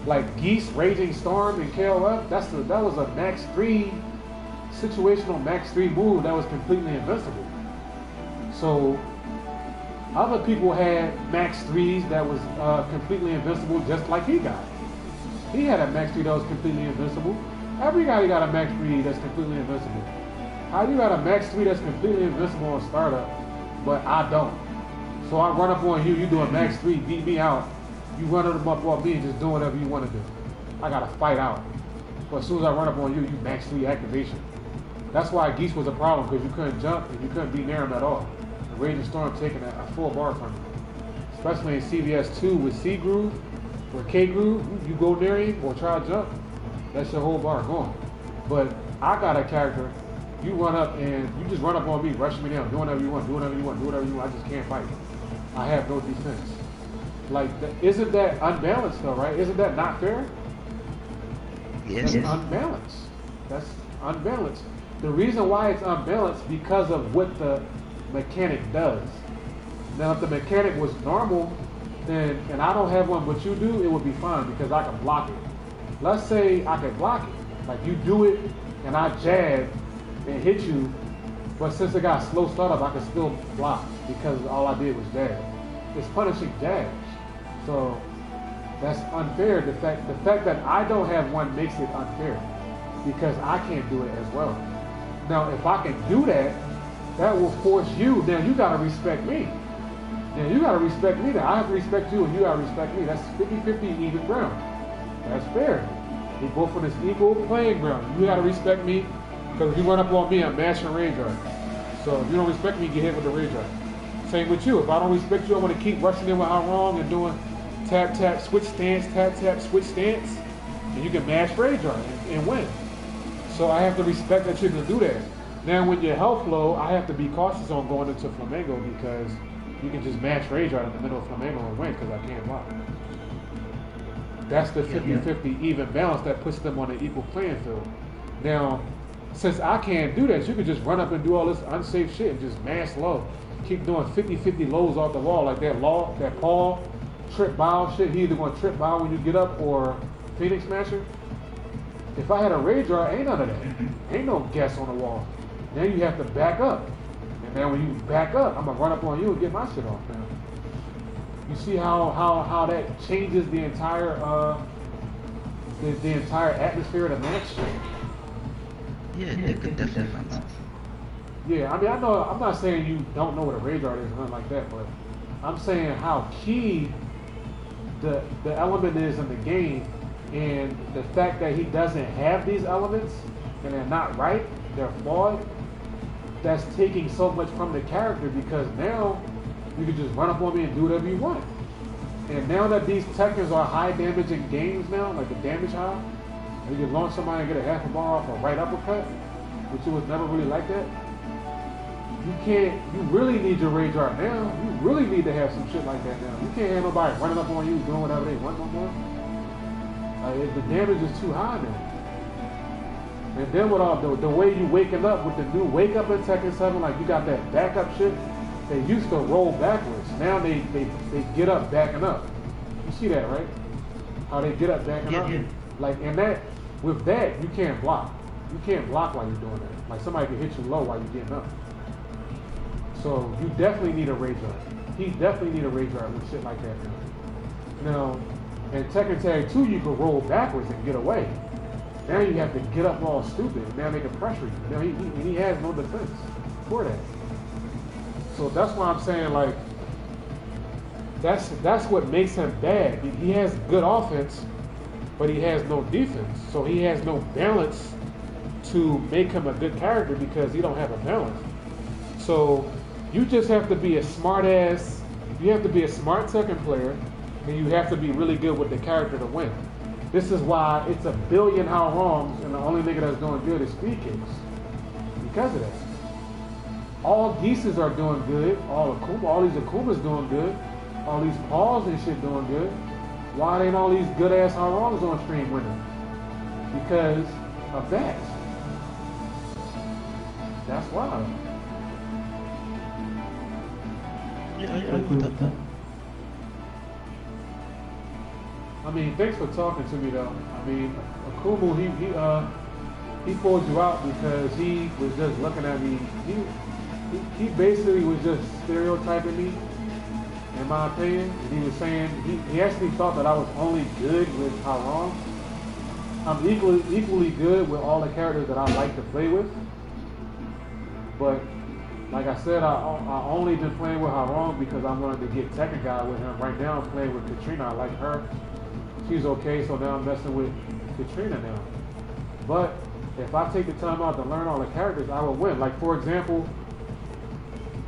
Like Geese, Raging Storm, and KOF, that was a max 3 situational max 3 move that was completely invincible. So other people had max 3s that was completely invincible, just like he got. He had a max 3 that was completely invincible. Everybody got a max 3 that's completely invincible. How you got a max 3 that's completely invincible on startup, but I don't? So I run up on you, you do a max 3, beat me out. You run up on me and just do whatever you want to do. I gotta fight out. But as soon as I run up on you, you max 3 activation. That's why Geese was a problem, because you couldn't jump and you couldn't be near him at all. The Raging Storm taking a full bar from you. Especially in CVS 2 with C Groove or K Groove, you go near him or try to jump, that's your whole bar gone. But I got a character, you run up and you just run up on me, rushing me down, do whatever you want, do whatever you want, do whatever you want, I just can't fight. I have no defense. Like, isn't that unbalanced though, right? Isn't that not fair? Yes. That's unbalanced. That's unbalanced. The reason why it's unbalanced because of what the mechanic does. Now, if the mechanic was normal, then, and I don't have one but you do, it would be fine because I can block it. Let's say I can block it. Like you do it and I jab and hit you, but since it got slow startup, I can still block because all I did was jab. It's punishing jabs. So that's unfair. The fact that I don't have one makes it unfair because I can't do it as well. Now, if I can do that, that will force you. Now you gotta respect me. Now you gotta respect me. Now I have to respect you, and you gotta respect me. That's 50-50 even ground. That's fair. We both on this equal playing ground. You gotta respect me, because if you run up on me, I'm mashing rage art. So if you don't respect me, you get hit with the rage art. Same with you. If I don't respect you, I want to keep rushing in with Hwoarang and doing tap, tap, switch stance, tap, tap, switch stance. And you can mash rage art and win. So I have to respect that you can do that. Now when you're health low, I have to be cautious on going into Flamingo because you can just mash rage art in the middle of Flamingo and win because I can't block. That's the 50-50 even balance that puts them on an equal playing field. Now, since I can't do that, you can just run up and do all this unsafe shit and just mash low. Keep doing 50-50 lows off the wall like that Paul trip bow shit. He either going to trip bow when you get up or Phoenix Smasher. If I had a rage art, ain't none of that. Ain't no guess on the wall. Now you have to back up. And then when you back up, I'm going to run up on you and get my shit off now. You see how that changes the entire the entire atmosphere of the match? Yeah, they could definitely find something. Yeah, I mean, I know, I'm not saying you don't know what a rage art is or nothing like that, but I'm saying how key the element is in the game, and the fact that he doesn't have these elements and they're not right, they're flawed, that's taking so much from the character because now you can just run up on me and do whatever you want. And now that these Tekkens are high damaging games now, like the damage high, you can launch somebody and get a half a bar off a right uppercut, which it was never really like that. You really need your rage art now. You really need to have some shit like that now. You can't have nobody running up on you doing whatever they want no more. The damage is too high now. And then with all the way you waking up with the new wake up in Tekken 7, like you got that backup shit. They used to roll backwards. Now they get up backing up. You see that, right? How they get up backing up? Yeah. Like, and that, with that, you can't block. You can't block while you're doing that. Like somebody can hit you low while you're getting up. So you definitely need a rage art. He definitely need a rage art with shit like that now. Now, in Tekken Tag 2, you can roll backwards and get away. Now you have to get up all stupid. Now they can pressure you. Now he has no defense for that. So that's why I'm saying, like, that's what makes him bad. He has good offense, but he has no defense. So he has no balance to make him a good character because he don't have a balance. So you just have to be a smart ass, you have to be a smart Tekken player, and you have to be really good with the character to win. This is why it's a billion Hwoarangs, and the only nigga that's doing good is Speed Kicks. Because of that. All Geeses are doing good, all these Akumas doing good, all these Pauls and shit doing good. Why ain't all these good ass Hwoarangs on stream winning? Because of that. That's why. Yeah, I agree with that. I mean, thanks for talking to me though. I mean, Akumu, he pulled you out because he was just looking at me. He basically was just stereotyping me, in my opinion. And he was saying he actually thought that I was only good with Hwoarang. I'm equally good with all the characters that I like to play with. But like I said, I only been playing with Hwoarang because I wanted to get Tekken guy with him. Right now I'm playing with Katrina. I like her. She's okay, so now I'm messing with Katrina now. But if I take the time out to learn all the characters, I will win. Like for example,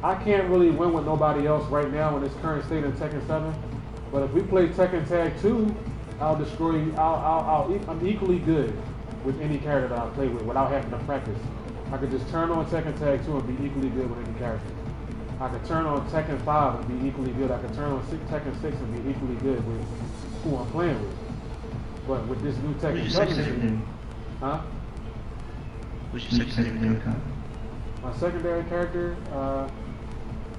I can't really win with nobody else right now in this current state in Tekken 7. But if we play Tekken Tag 2, I'll destroy you. I'm equally good with any character that I play with without having to practice. I could just turn on Tekken Tag 2 and be equally good with any character. I could turn on Tekken 5 and be equally good. I could turn on Tekken 6 and be equally good with who I'm playing with. But with this new Tekken 7, huh? What's your secondary character? My secondary character,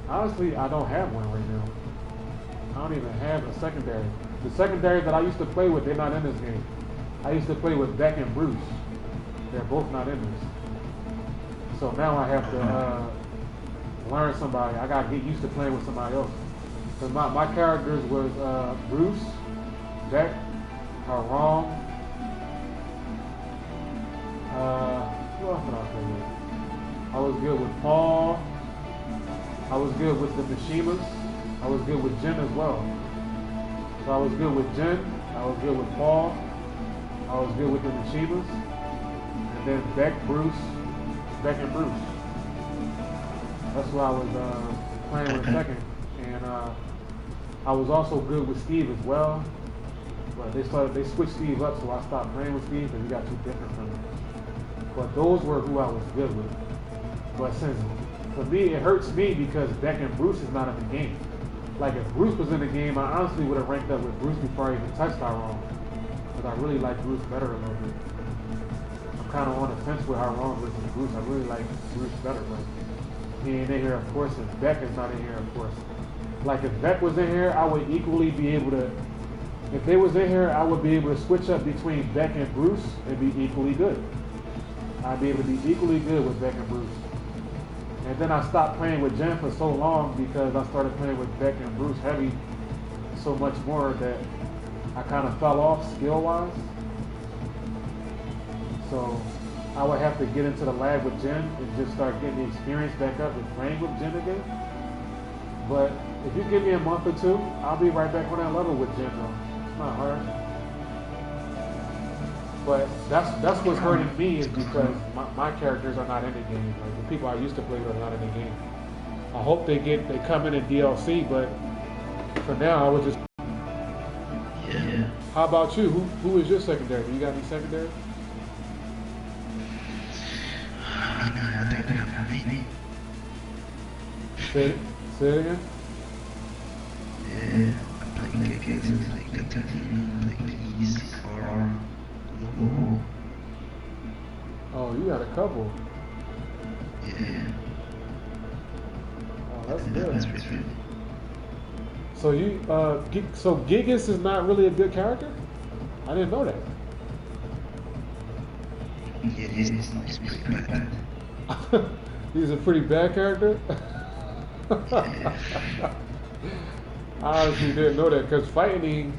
honestly, I don't have one right now. I don't even have a secondary. The secondary that I used to play with, they're not in this game. I used to play with Beck and Bruce. They're both not in this. So now I have to learn somebody. I gotta get used to playing with somebody else. Because my characters was Bruce, Beck, Hwoarang. Who else did I play with? I was good with Paul. I was good with the Mishimas. I was good with Jin as well. So I was good with Jin. I was good with Paul. I was good with the Mishimas, and then Beck and Bruce. That's who I was playing with Tekken, and I was also good with Steve as well. But they switched Steve up, so I stopped playing with Steve because he got too different from me. But those were who I was good with. But since, for me, it hurts me because Beck and Bruce is not in the game. Like, if Bruce was in the game, I honestly would have ranked up with Bruce before I even touched Hwoarang. Because I really like Bruce better a little bit. I'm kind of on the fence with Hwoarang versus Bruce. I really like Bruce better, but he ain't in here, of course, and Beck is not in here, of course. Like, if Beck was in here, I would equally be able to, if they was in here, I would be able to switch up between Beck and Bruce and be equally good. I'd be able to be equally good with Beck and Bruce. And then I stopped playing with Jen for so long because I started playing with Beck and Bruce heavy so much more that I kind of fell off skill-wise. So I would have to get into the lab with Jen and just start getting the experience back up with playing with Jen again. But if you give me a month or two, I'll be right back on that level with Jen though. It's not hard. But that's what's hurting me is because my characters are not in the game. Like the people I used to play with are not in the game. I hope they come in DLC, but for now I would just. Yeah. How about you? Who is your secondary? Do you got any secondary? I think I have many. Say it again. Yeah, I play cases like Tekken, like these, or Oh, you got a couple. yeah. Oh, that's That's good. really. So so Gigas is not really a good character? I didn't know that. Yeah, it's pretty bad. He's a pretty bad character? I honestly didn't know that because fighting him,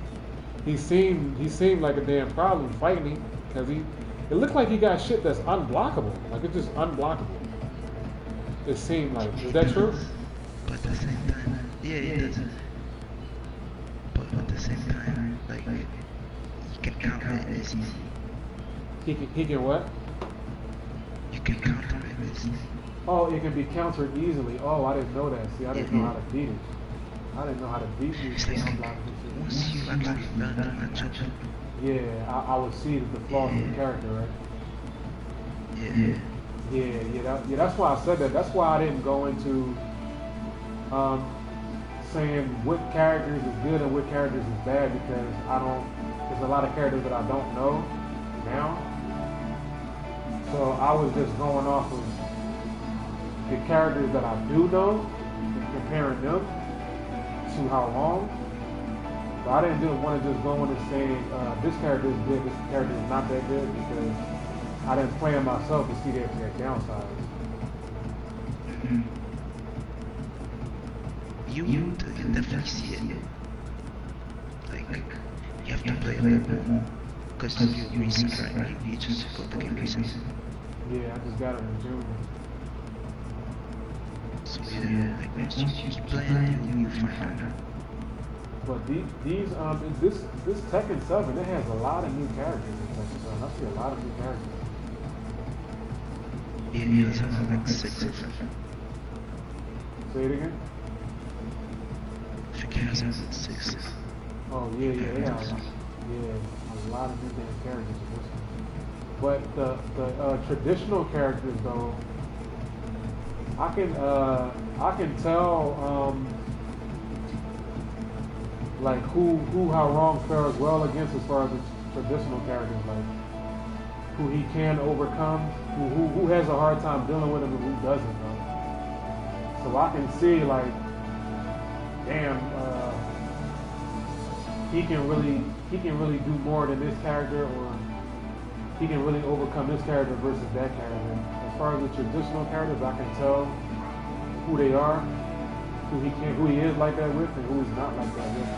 he seemed like a damn problem fighting him because it looked like he got shit that's unblockable. Like it's just unblockable. It seemed like, is that true? But at the same time, yeah, it does. But at the same time, like you can counter it easy. He can what? You can counter it easy. Oh, it can be countered easily. Oh, I didn't know that. See, I didn't know how to beat it. I didn't know how to beat you. It's like once you actually learn to match up. Yeah, I would see the flaws in the character, right? Yeah. Yeah, that's why I said that. That's why I didn't go into saying what characters is good and what characters is bad because there's a lot of characters that I don't know now. So I was just going off of the characters that I do know and comparing them to Hwoarang. But I didn't want to just go in and say this character is good, this character is not that good because I didn't play them myself to see their downsides. You can definitely see it. Like, you have to play a little bit more. Because you recent, right? You just got the game recent. Yeah, I just got it in June. So yeah, like once you keep playing, you find out. But this Tekken 7, it has a lot of new characters in Tekken 7. I see a lot of new characters. Yeah, it has like 6 of them. Say it again? I think it has like 6. Oh yeah, they have a lot of new damn characters in this one. But the traditional characters though, I can tell like who Hwoarang fares well against as far as the traditional characters, like who he can overcome, who has a hard time dealing with him and who doesn't though. So I can see like, damn, he can really do more than this character, or he can really overcome this character versus that character. As far as the traditional characters, I can tell who they are, who he is like that with, and who he's not like that with.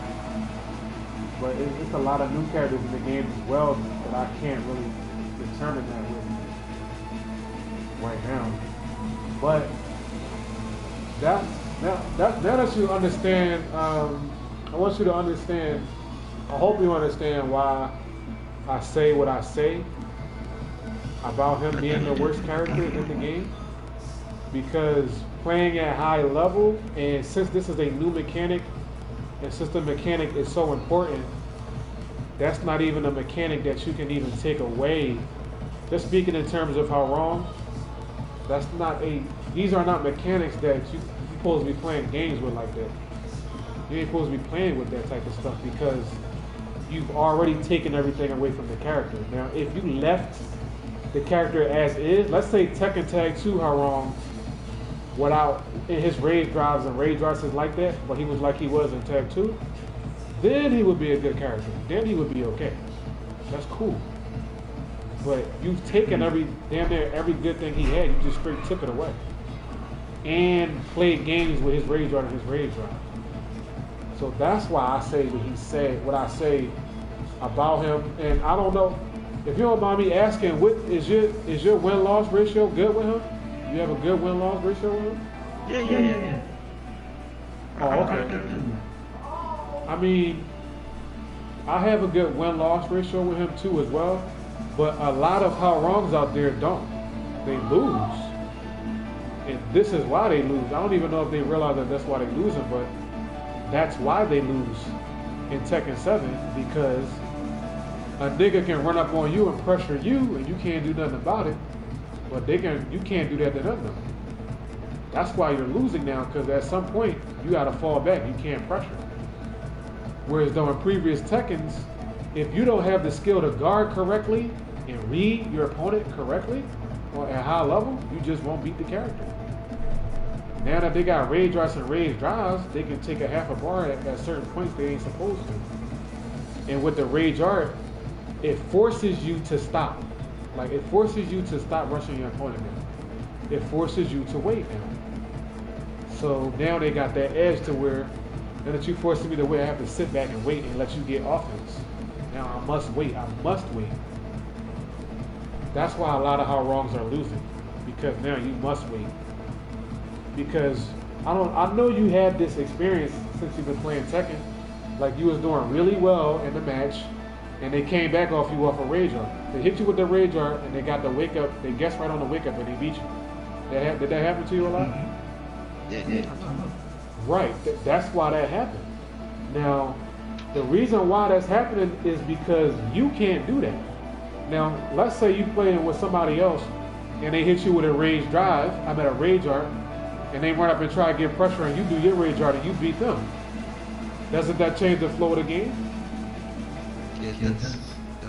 But it's a lot of new characters in the game as well that I can't really determine that with right now. But that lets you understand. I want you to understand. I hope you understand why I say what I say about him being the worst character in the game, because playing at high level, and since this is a new mechanic and system mechanic is so important, that's not even a mechanic that you can even take away. Just speaking in terms of Hwoarang, these are not mechanics that you're supposed to be playing games with like that. You ain't supposed to be playing with that type of stuff, because you've already taken everything away from the character. Now, if you left the character as is, let's say Tekken Tag 2 Hwoarang without in his rage drives and rage drives like that, but he was like he was in Tag 2, then he would be a good character. Then he would be okay. That's cool. But you've taken damn near every good thing he had, you just straight took it away. And played games with his rage drive and his rage drive. So that's why I say what I say about him. And I don't know, if you don't mind me asking, what is your win-loss ratio good with him? You have a good win-loss ratio with him? Yeah. Oh, okay. I mean, I have a good win-loss ratio with him too as well, but a lot of Hwoarangs out there don't. They lose. And this is why they lose. I don't even know if they realize that that's why they're losing, but that's why they lose in Tekken 7, because a nigga can run up on you and pressure you and you can't do nothing about it, but you can't do that to them. That's why you're losing now, because at some point you gotta fall back, you can't pressure. Whereas though in previous Tekkens, if you don't have the skill to guard correctly and read your opponent correctly or at high level, you just won't beat the character. Now that they got rage drives and rage drives, they can take a half a bar at certain points they ain't supposed to. And with the rage art, it forces you to stop. Like, it forces you to stop rushing your opponent now. It forces you to wait now. So now they got that edge to where, now that you forcing me to wait, I have to sit back and wait and let you get offense. Now I must wait. That's why a lot of Hwoarangs are losing, because now you must wait. Because I know you had this experience since you've been playing Tekken. Like, you was doing really well in the match, and they came back off you off a rage art. They hit you with the rage art, and they got the wake up. They guessed right on the wake up, and they beat you. Did that happen to you a lot? Yeah. Right. That's why that happened. Now, the reason why that's happening is because you can't do that. Now, let's say you playing with somebody else, and they hit you with a rage drive. A rage art. And they run up and try to get pressure, and you do your rage art and you beat them. Doesn't that change the flow of the game? Yeah, that's to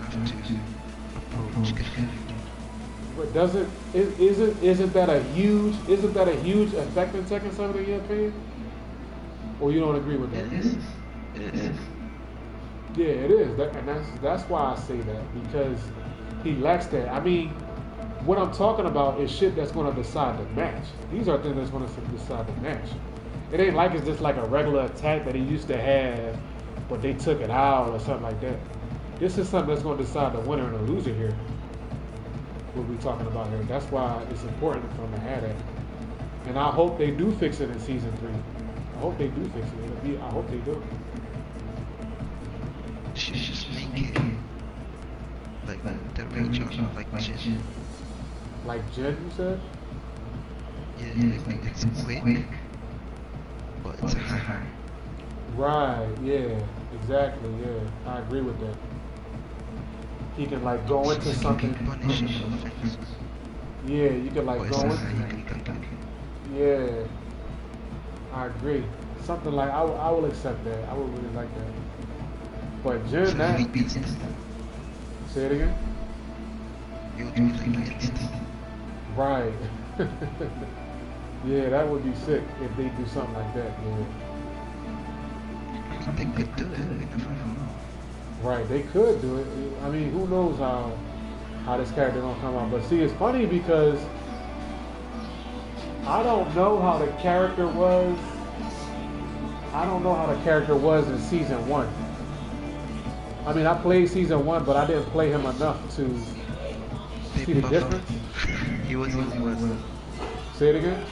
approach character. But isn't that a huge effect in Tekken 7 in your opinion? Or you don't agree with that? It is. Yeah, it is. And that's why I say that, because he lacks that. I mean, what I'm talking about is shit that's going to decide the match. These are things that's going to decide the match. It ain't like it's just like a regular attack that he used to have, but they took it out or something like that. This is something that's going to decide the winner and the loser here. What we're talking about here. That's why it's important for them to have that. And I hope they do fix it in season 3. I hope they do fix it. I hope they do. Just make it like the rage art, like Jin. Like Jin, you said? Yeah, like it's quick, but it's hard. Right, yeah, exactly, yeah. I agree with that. He can like go into something. Yeah, you can like go into. Yeah, I agree. Something like I will accept that. I would really like that. But Jin, that. Say it again. You would do like instant. Right. Yeah, that would be sick if they do something like that. Yeah. They could do it. Right, they could do it. I mean, who knows how this character gonna come out? But see, it's funny because I don't know how the character was. I don't know how the character was in season 1. I mean, I played season 1, but I didn't play him enough to see the difference. He was even worse. Say it again.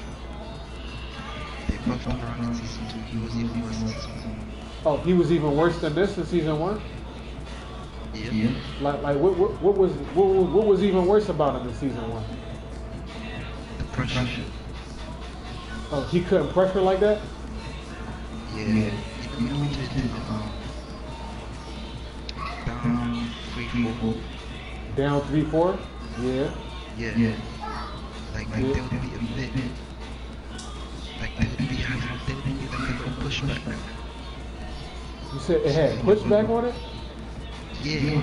They buffed him around in season 2. He was even worse in season 1. Oh, he was even worse than this in season 1? Yep. Yeah. Like what was even worse about him in season 1? The pressure. Oh, he couldn't pressure like that? Yeah. You know we did down 3-4. Down 3-4? Yeah. Yeah. Like there would be a bit. Like there would be like a little pushback. You said it had pushback on it? Yeah.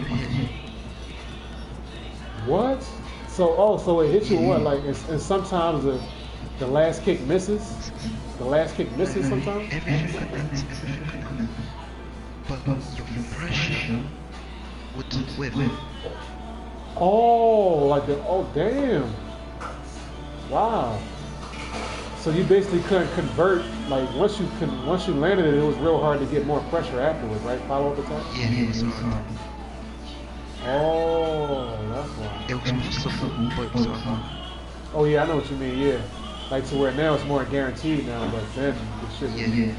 What? So it hit you what? Like, and sometimes the last kick misses? The last kick misses sometimes? Everything connects. But your pressure would whip. Oh, damn. Wow. So you basically couldn't convert, like once you landed it, it was real hard to get more pressure afterwards, right? Follow-up attack? Yeah, it was hard. Oh, that's why. It was possible, but it was hard. Oh yeah, I know what you mean, yeah. Like to where now it's more guaranteed now, but then it should be. Yeah.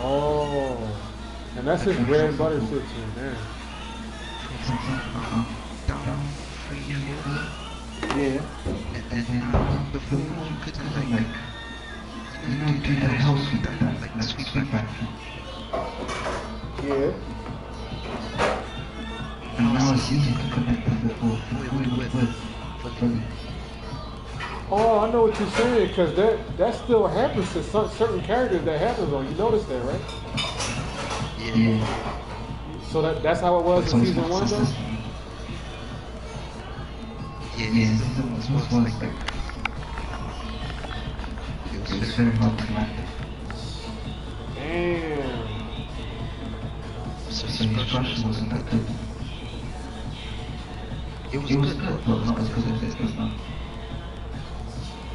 Oh. And that's his bread and butter shit too, man. Down 3-4. Yeah. And before you couldn't like do the house with that, like sweep back. Yeah. And now it's easy to connect with the full Oh, I know what you're saying, because that still happens to certain characters that happens on. You noticed that, right? Yeah. So that's how it was in season 1, though? Yeah, it was like that. It was very hard to connect. Damn. So his pressure wasn't that good. It was good, but not as good as it is now.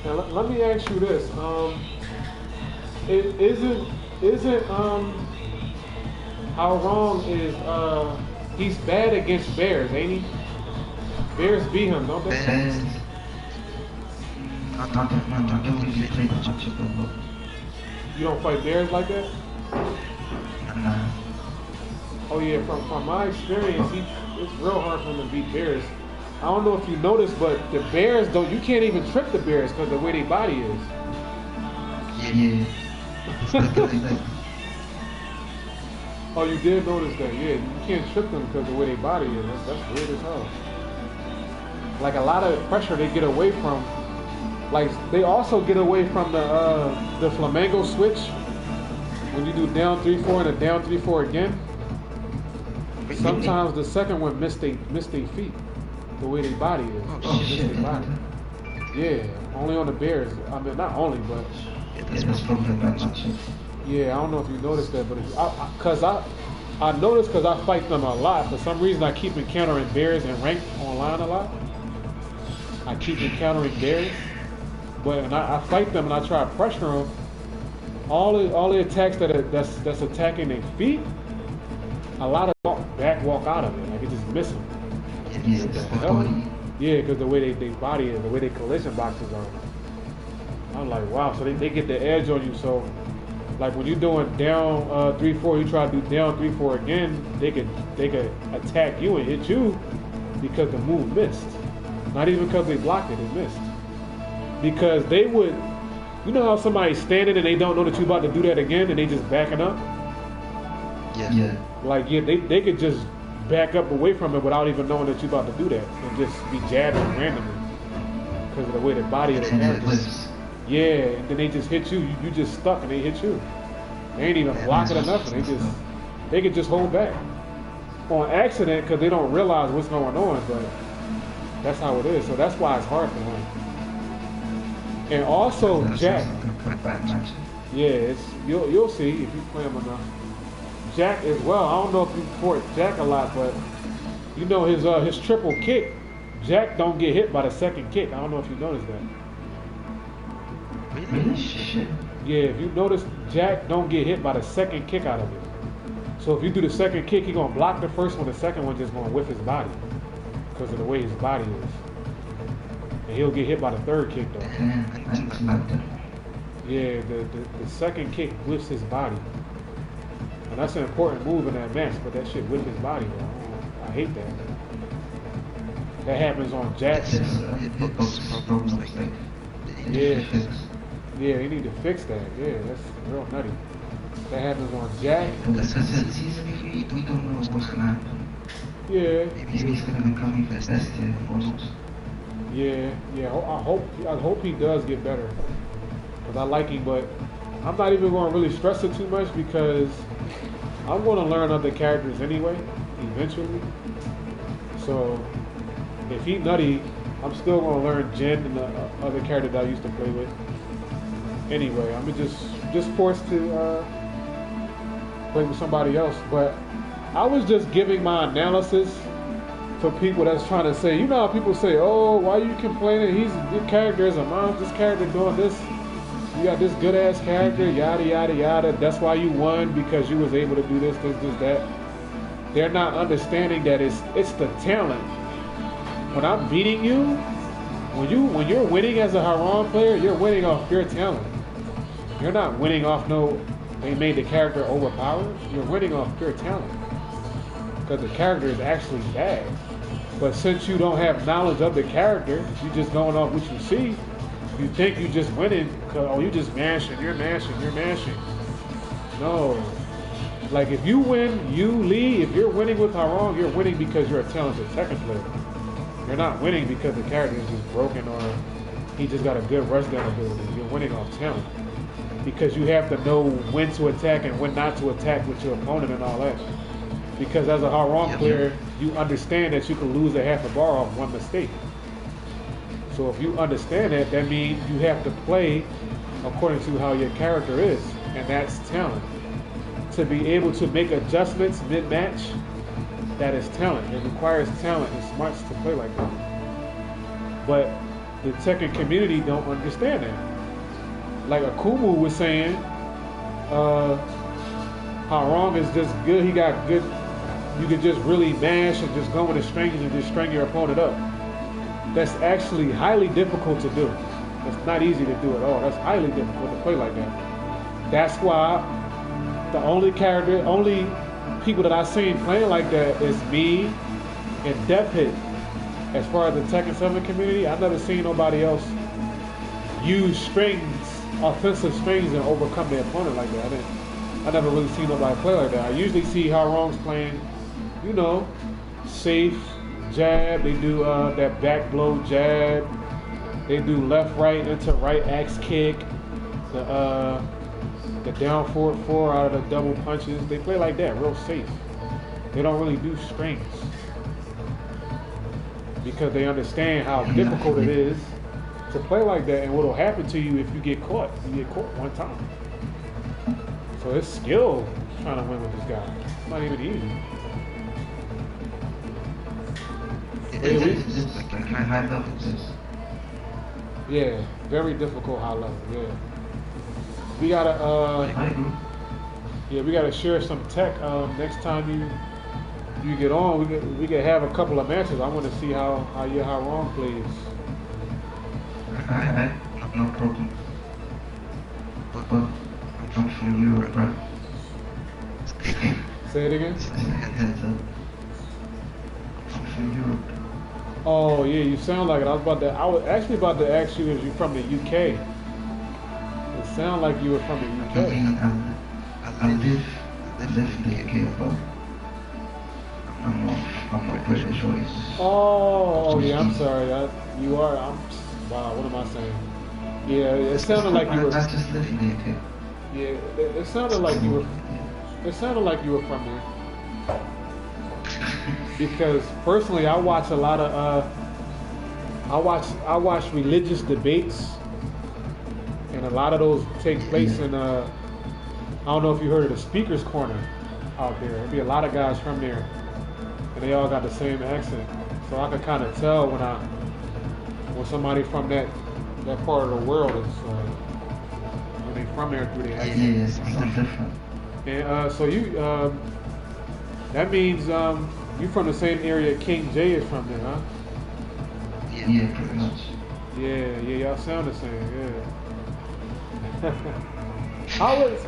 Now let me ask you this: isn't Hwoarang is he's bad against bears, ain't he? Bears beat him, don't they? Bears. Not really fit much. You don't fight bears like that? Nah. Oh yeah, from my experience, it's real hard for him to beat bears. I don't know if you noticed, but the bears you can't even trick the bears because of the way their body is. Yeah. Oh, you did notice that, yeah. You can't trick them because of the way their body is. That's weird as hell. Like a lot of pressure they get away from. Like they also get away from the flamingo switch when you do down 3-4 and a down 3-4 again. Sometimes the second one miss their feet. The way their body is. Oh shit. Their body. Yeah, only on the bears. I mean, not only, but That's from the match. yeah, I don't know if you noticed that, but I noticed because I fight them a lot. For some reason, I keep encountering bears and ranked online a lot. I keep encountering bears, but when I fight them and I try to pressure them, all the attacks that's attacking their feet, a lot of walk out of it. Like it just miss them. Yeah, because the way they body is, the way they collision boxes are. I'm like, wow, so they get the edge on you. So, like when you're doing down 3-4, you try to do down 3-4 again, they could attack you and hit you because the move missed. Not even because they blocked it, it missed. Because they would, you know how somebody's standing and they don't know that you're about to do that again and they just backing up? Yeah. Like, yeah, they could just back up away from it without even knowing that you're about to do that and just be jabbing randomly because of the way the body of the character is. Yeah, and then they just hit you. You just stuck and they hit you. They ain't even blocking or nothing. They could just hold back on accident because they don't realize what's going on, but that's how it is. So that's why it's hard for him. And also Jack. Yeah, you'll see if you play him enough. Jack as well. I don't know if you fought Jack a lot, but you know his triple kick. Jack don't get hit by the second kick. I don't know if you noticed that. Really? Shit. Yeah, if you notice, Jack don't get hit by the second kick out of it. So if you do the second kick, he gonna block the first one. The second one just gonna whiff his body because of the way his body is. And he'll get hit by the third kick though. Yeah, the second kick whiffs his body. And that's an important move in that match, but that shit whipped his body though. I hate that. That happens on Jack's. Yeah. Yeah, they need to fix that. Yeah, that's real nutty. That happens on Jack. Because season 3, we don't know what's gonna happen. Yeah. Maybe he's gonna become infested almost. Yeah, yeah. I hope he does get better. Cause I like him, but I'm not even going to really stress it too much because I'm going to learn other characters anyway, eventually. So if he nutty, I'm still going to learn Jin and the other character that I used to play with. Anyway, I'm just forced to play with somebody else. But I was just giving my analysis for people that's trying to say, you know how people say, oh, why are you complaining? He's a good character as a mom. This character doing this. You got this good ass character, yada yada yada. That's why you won, because you was able to do this, that. They're not understanding that it's the talent. When I'm beating you, when you're winning as a Hwoarang player, you're winning off pure talent. You're not winning off they made the character overpowered. You're winning off pure talent. Because the character is actually bad. But since you don't have knowledge of the character, you're just going off what you see, you think you just winning because, oh, you just mashing, you're mashing. No. Like if you win, if you're winning with Hwoarang, you're winning because you're a talented Tekken player. You're not winning because the character is just broken or he just got a good rush gun ability. You're winning off talent. Because you have to know when to attack and when not to attack with your opponent and all that. Because as a Hwoarang player, you understand that you can lose a half a bar off one mistake. So if you understand that, that means you have to play according to how your character is, and that's talent. To be able to make adjustments mid-match, that is talent. It requires talent and smarts to play like that. But the Tekken community don't understand that. Like Akumu was saying, Hwoarang is just good. He got good. You can just really mash and just go with the strings and just string your opponent up. That's actually highly difficult to do. It's not easy to do at all. That's highly difficult to play like that. That's why the only people that I've seen playing like that is me and Death Hit. As far as the Tekken 7 community, I've never seen nobody else use strings, offensive strings, and overcome their opponent like that. I never really seen nobody play like that. I usually see Hwoarang's playing, you know, safe jab. They do that back blow jab. They do left right into right axe kick. The down forward 4 out of the double punches. They play like that, real safe. They don't really do strings because they understand how difficult it is to play like that and what will happen to you if you get caught. You get caught one time. So it's skill trying to win with this guy. It's not even easy. It's like high levels. Yeah, very difficult high level. Yeah, we gotta share some tech. Next time you get on, we can have a couple of matches. I want to see how your Hwoarang plays. I have no problem. But I'm from Europe, right? Say it again. I'm from Europe. Oh yeah, you sound like it. I was actually about to ask you if you're from the UK. It sounded like you were from the UK. I live in the UK, but I'm not British or Oh yeah, I'm sorry. You are. Wow, what am I saying? Yeah, it sounded like you were. I just live in the UK. Yeah, it sounded like you were. It sounded like you were from there. Because personally, I watch a lot of I watch religious debates, and a lot of those take place in I don't know if you heard of the Speaker's Corner out there. There'd be a lot of guys from there, and they all got the same accent. So I could kind of tell when somebody from that part of the world is when they from there through their accent. Yeah, it's different. And so you that means you from the same area King J is from there, huh? Yeah, pretty much. Yeah, y'all sound the same, yeah. How is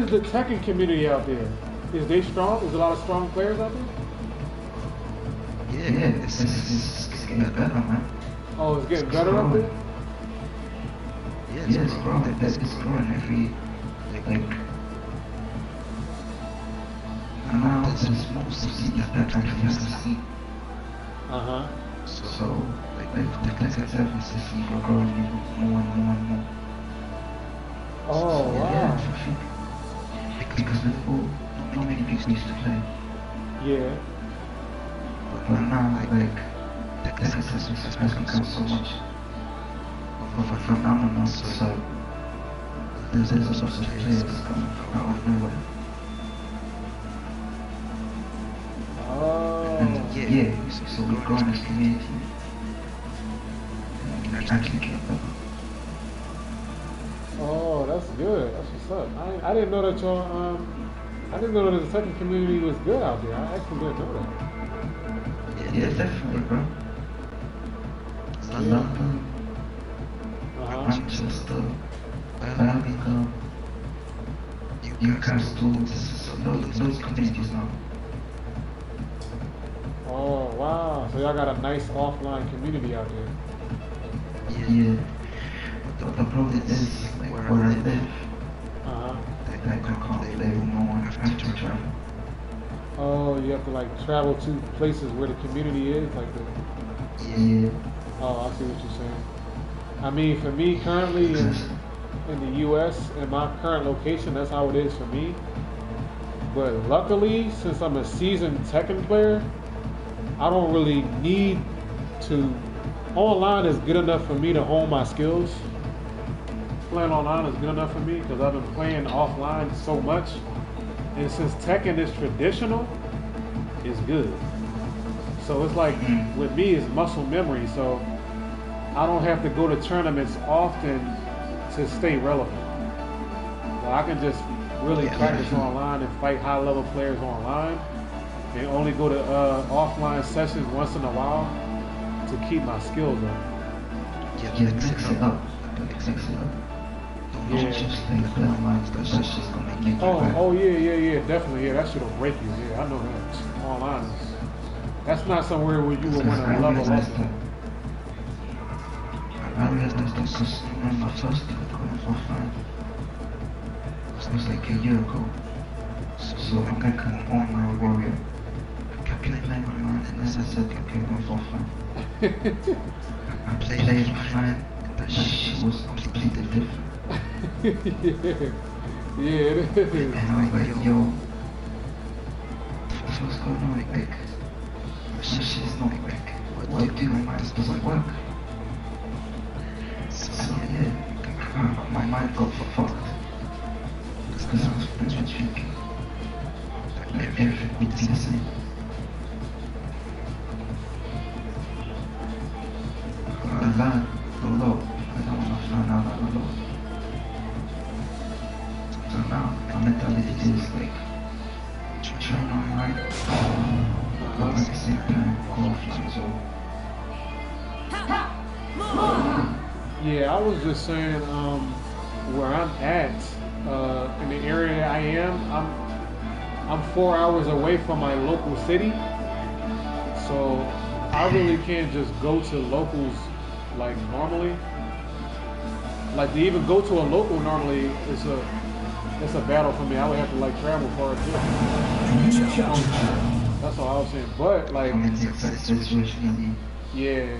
the Tekken community out there? Is they strong? Is a lot of strong players out there? Yeah, It's getting better, man. Oh, it's getting better up there? yeah, Yeah, it's growing. It's growing every, like, now there's more cities that I can see. Uh-huh. So, like the Tekken services are growing more and more and more. Oh, wow. Yeah, because before, not many people used to play. Yeah. But now, like, Tekken services has become so much of a phenomenon, so there's lots of players coming from out of nowhere. Oh. And yeah, so we're growing as a community. And actually get better. Oh, that's good. That's what's up. I didn't know that y'all I didn't know that the Tekken community was good out there. I actually didn't know that. Yeah, definitely, bro. Yeah. London, Manchester, Birmingham, Newcastle, those communities now. Oh, wow. So y'all got a nice offline community out there. Yeah. But the problem is, like, where I live, Uh-huh. like, I can't play with no one. I have to travel. Oh, you have to like travel to places where the community is, like the. Yeah. Oh, I see what you're saying. I mean, for me currently in the U.S. in my current location, that's how it is for me. But luckily, since I'm a seasoned Tekken player, I don't really need to. Online is good enough for me to hone my skills. Playing online is good enough for me because I've been playing offline so much. And since Tekken is traditional, it's good. So it's like, with me, it's muscle memory. So I don't have to go to tournaments often to stay relevant. So I can just really practice online and fight high-level players online, and only go to offline sessions once in a while to keep my skills up. Yeah, mix it up. Mix it up. Yeah. Don't just think that online stuff, that's just gonna make you bad. Oh yeah, definitely. Yeah, that shit'll break you. Yeah, I know that. Online is, that's not somewhere where you will want to level up. I realized that because when my first started going offline, it was like a year ago. So I'm like an online warrior. I kept playing online and then I said, okay, I'm going offline. I played offline and that shit was completely different. Yeah, it is. And I was like, yo, what's going on? Like, my shit is not like, what do you do? This doesn't work. So yeah, my mind got fucked. Because I was thinking that everything would be the same. I learned a lot. I don't want to learn out a lot. So now, my mentality is like, train online, but at the same time, go offline. So, Yeah, I was just saying, where I'm at, in the area I am, I'm 4 hours away from my local city, so I really can't just go to locals like normally. Like to even go to a local normally, it's a battle for me. I would have to like travel far too. That's all I was saying. But like, yeah.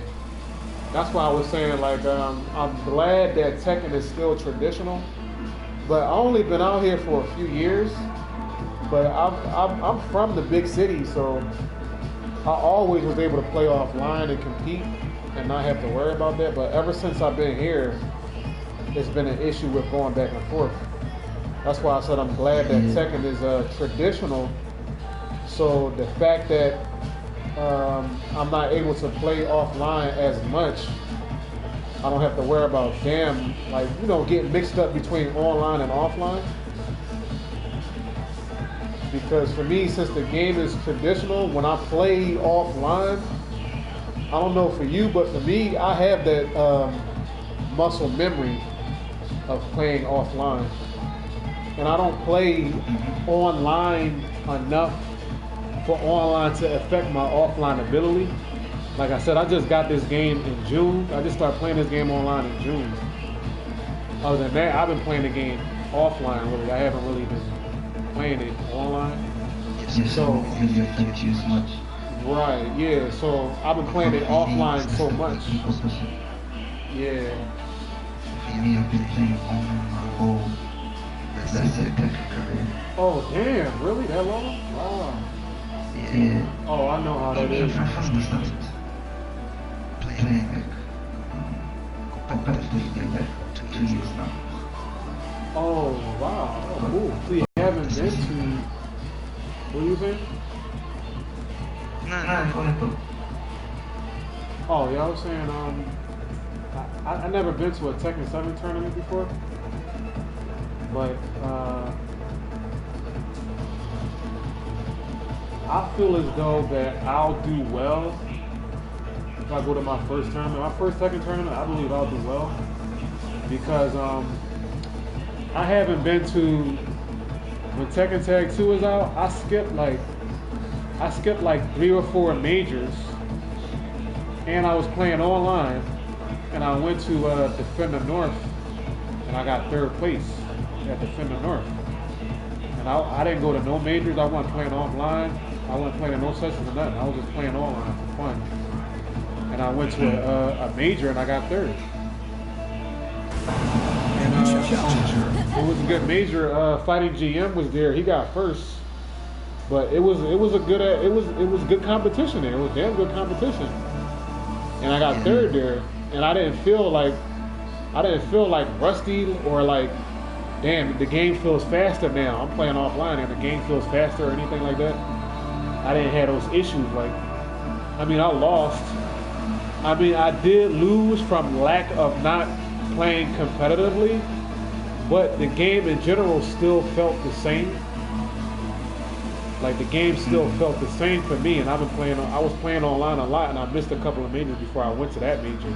That's why I was saying, like, I'm glad that Tekken is still traditional, but I've only been out here for a few years, but I'm from the big city, so I always was able to play offline and compete and not have to worry about that, but ever since I've been here, it's been an issue with going back and forth. That's why I said I'm glad that Tekken is traditional, so the fact that I'm not able to play offline as much, I don't have to worry about, damn, like, you know, getting mixed up between online and offline. Because for me, since the game is traditional, when I play offline, I don't know for you, but for me, I have that muscle memory of playing offline. and I don't play online enough for online to affect my offline ability. Like I said, I just got this game in June. I just started playing this game online in June. Other than that, I've been playing the game offline really. I haven't really been playing it online. So, right, yeah, so I've been playing it offline so much. Yeah. Me, I've been playing online my whole Tekken career. Oh, damn, really? That long? Wow. Yeah. Oh, I know how that is. Playing competitively like 2 years now. Oh, wow. Oh, cool. So you haven't been to... What are you saying? No. Oh, yeah, I was saying, I never been to a Tekken 7 tournament before, but I feel as though that I'll do well if I go to my first tournament. My first Tekken tournament, I believe I'll do well because I haven't been to, when Tekken Tag 2 is out, I skipped like 3 or 4 majors, and I was playing online. And I went to Defender North, and I got 3rd place at Defender North. And I didn't go to no majors. I wasn't playing offline. I wasn't playing in no sessions or nothing. I was just playing online for fun. And I went to a major, and I got 3rd. And it was a good major. Fighting GM was there. He got 1st. But it was good competition there. It was damn good competition. And I got 3rd there. And I didn't feel like rusty or like, damn, the game feels faster now. I'm playing offline and the game feels faster or anything like that. I didn't have those issues. Like, I mean, I lost. I mean, I did lose from lack of not playing competitively, but the game in general still felt the same. Like the game still felt the same for me, and I was playing online a lot, and I missed a couple of majors before I went to that major.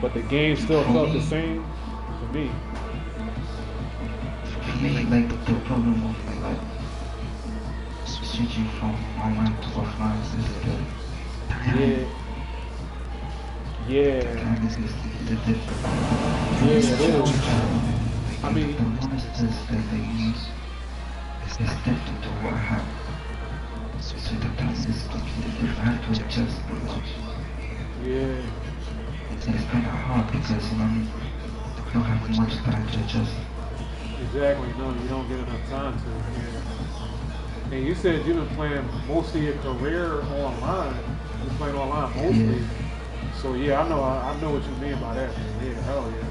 But the game still felt the same for me. For me, like the problem of like switching from online to offline is the time. Yeah. Time is the difference. Yeah, it is. I mean, the monsters that they use is different to what I have. So the time is completely different. I have to adjust a lot. yeah. It's kind of hard because you don't have much time to adjust. Exactly. No, you don't get enough time to. Yeah. And you said you've been playing most of your career online. You're playing online mostly. Yeah. So yeah, I know what you mean by that. Yeah, hell yeah.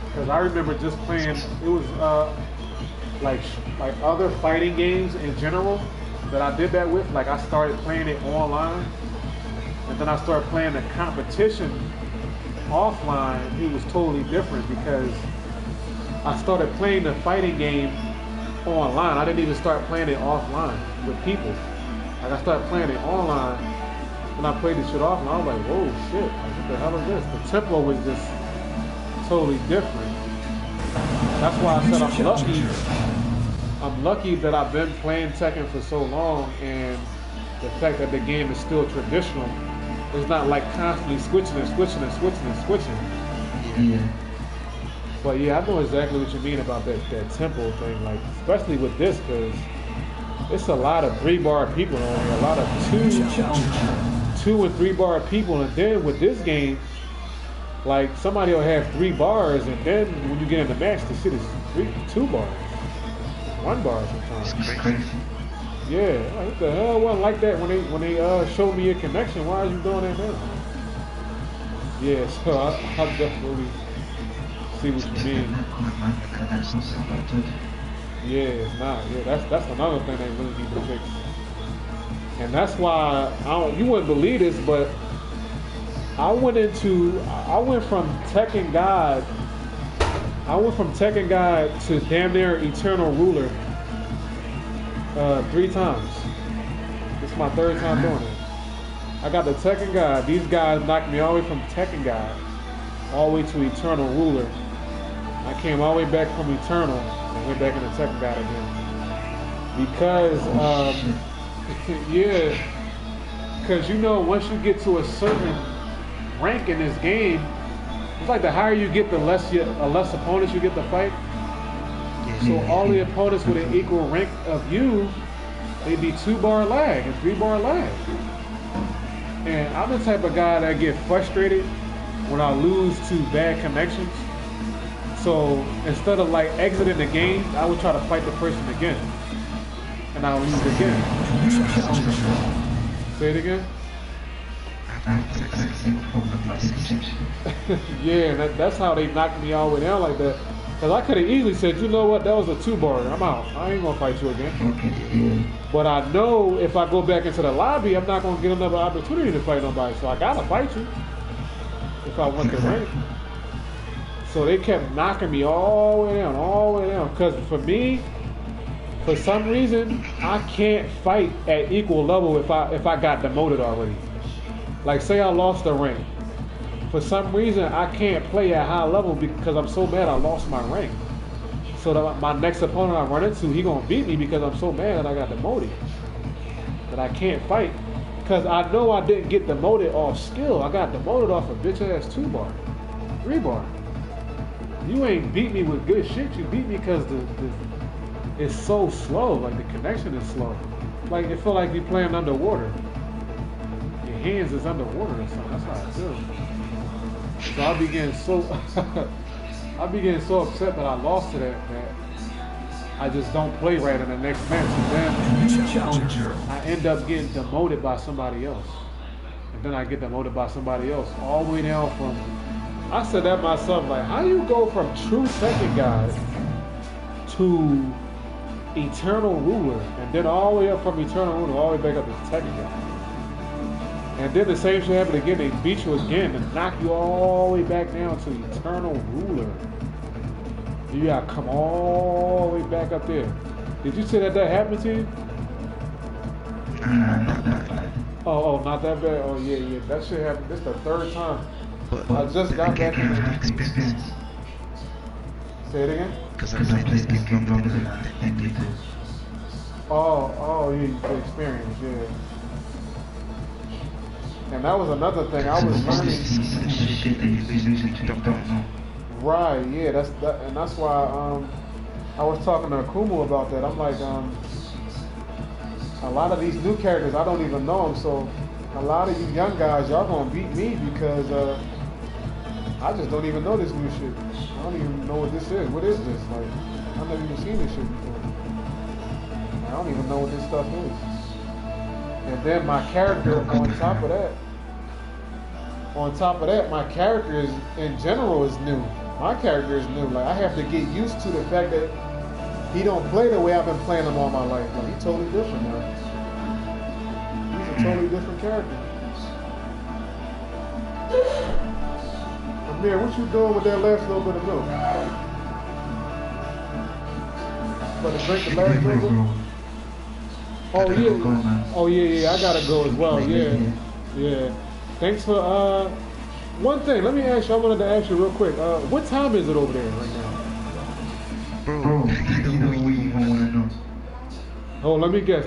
Because I remember just playing. It was like other fighting games in general that I did that with. Like I started playing it online, and then I started playing the competition offline. It was totally different because I started playing the fighting game online. I didn't even start playing it offline with people. Like I started playing it online, and I played this shit offline. I was like, whoa, shit! Like, what the hell is this? The tempo was just totally different. That's why I said I'm lucky. I'm lucky that I've been playing Tekken for so long, and the fact that the game is still traditional. It's not like constantly switching and switching and switching and switching. Yeah. But yeah, I know exactly what you mean about that tempo thing. Like, especially with this, because it's a lot of 3-bar people on here. A lot of 2 and 3-bar people, and then with this game, like somebody will have 3 bars, and then when you get in the match, the shit is 2 bars, 1 bar sometimes. It's crazy. Yeah, like, what the hell? Wasn't like that when they showed me your connection. Why are you doing that now? Yeah, so I definitely see what you mean. Yeah, it's not. Yeah, that's another thing they really need to fix. And that's why you wouldn't believe this, but I went from Tekken God. I went from Tekken God to damn near Eternal Ruler 3 times. This is my 3rd time doing it. I got the Tekken God. These guys knocked me all the way from Tekken God all the way to Eternal Ruler. I came all the way back from Eternal and went back into Tekken God again. Because, yeah, because you know, once you get to a certain rank in this game, it's like the higher you get, the less opponents you get to fight. So all the opponents with an equal rank of you, they'd be 2-bar lag and 3-bar lag. And I'm the type of guy that get frustrated when I lose to bad connections. So instead of like exiting the game, I would try to fight the person again. And I'll lose again. Say it again? Yeah, that's how they knocked me all the way down like that. Because I could have easily said, you know what, that was a 2-bar, I'm out. I ain't going to fight you again. But I know if I go back into the lobby, I'm not going to get another opportunity to fight nobody. So I got to fight you if I want the rank. So they kept knocking me all the way down, Because for me, for some reason, I can't fight at equal level if I got demoted already. Like say I lost the rank. For some reason, I can't play at high level because I'm so mad I lost my rank. So that my next opponent I run into, he gonna beat me because I'm so mad that I got demoted. That I can't fight. Because I know I didn't get demoted off skill. I got demoted off a bitch ass 2-bar, 3-bar. You ain't beat me with good shit. You beat me because it's so slow. Like the connection is slow. Like it feel like you're playing underwater. Your hands is underwater or something. That's how I feel. So I began so upset that I lost to that I just don't play right in the next match. And then I end up getting demoted by somebody else. And then I get demoted by somebody else. All the way down from, I said that myself, like, how do you go from true Tekken guy to Eternal Ruler? And then all the way up from Eternal Ruler, all the way back up to Tekken guy. And then the same shit happened again. They beat you again and knock you all the way back down to Eternal Ruler. You gotta come all the way back up there. Did you say that happened to you? Not that bad. Oh, not that bad. Oh yeah. That shit happened. This is the 3rd time. But I just got back in the experience. Say it again? Because I played this game longer than I did. Oh, yeah, the experience, yeah. And that was another thing I was learning. Right, yeah, that's why I was talking to Akumu about that. I'm like, a lot of these new characters I don't even know them, so a lot of you young guys, y'all gonna beat me because I just don't even know this new shit. I don't even know what this is. What is this? Like, I've never even seen this shit before. I don't even know what this stuff is. And then my character, on top of that, my character is, in general, is new. My character is new. Like, I have to get used to the fact that he don't play the way I've been playing him all my life. Like, he's totally different now. He's a totally different character. Amir, what you doing with that last little bit of milk? About to drink the last little bit? Oh yeah, I gotta go as well, yeah. Thanks for, one thing, let me ask you, I wanted to ask you real quick, what time is it over there right now? Bro, you know what you want to know. Oh, let me guess.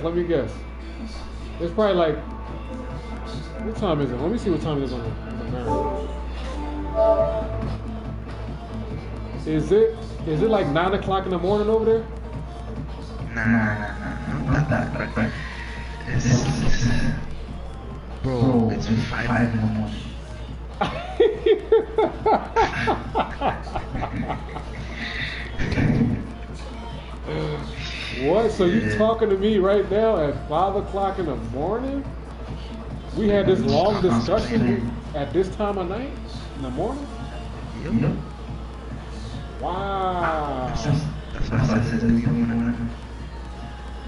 It's probably like, what time is it? Let me see what time it is on the American. Is it like 9 o'clock in the morning over there? Nah, not that, right. Bro, it's 5 in the morning. What? So you talking to me right now at 5 o'clock in the morning? We had this long discussion at this time of night? In the morning? Yep. Wow. That's what I said.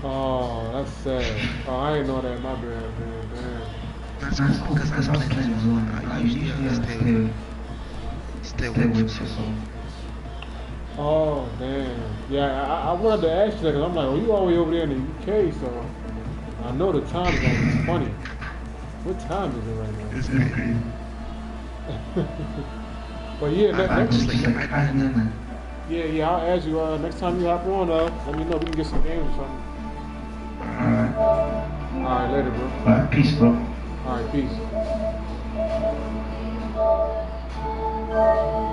Oh, that's sad. Oh, I ain't know that. My bad, man. Damn. That's cool, because that's all the time on. I usually stay awake for so long. Oh, damn. Yeah, I wanted to ask you that because I'm like, well, you all the way over there in the UK, so I know the time zone is funny. What time is it right now? It's crazy. But yeah, I just like, Yeah, I'll add you. Next time you hop on, let me know. We can get some games or something. Alright. Alright, later, bro. Alright, peace, bro. Alright, peace.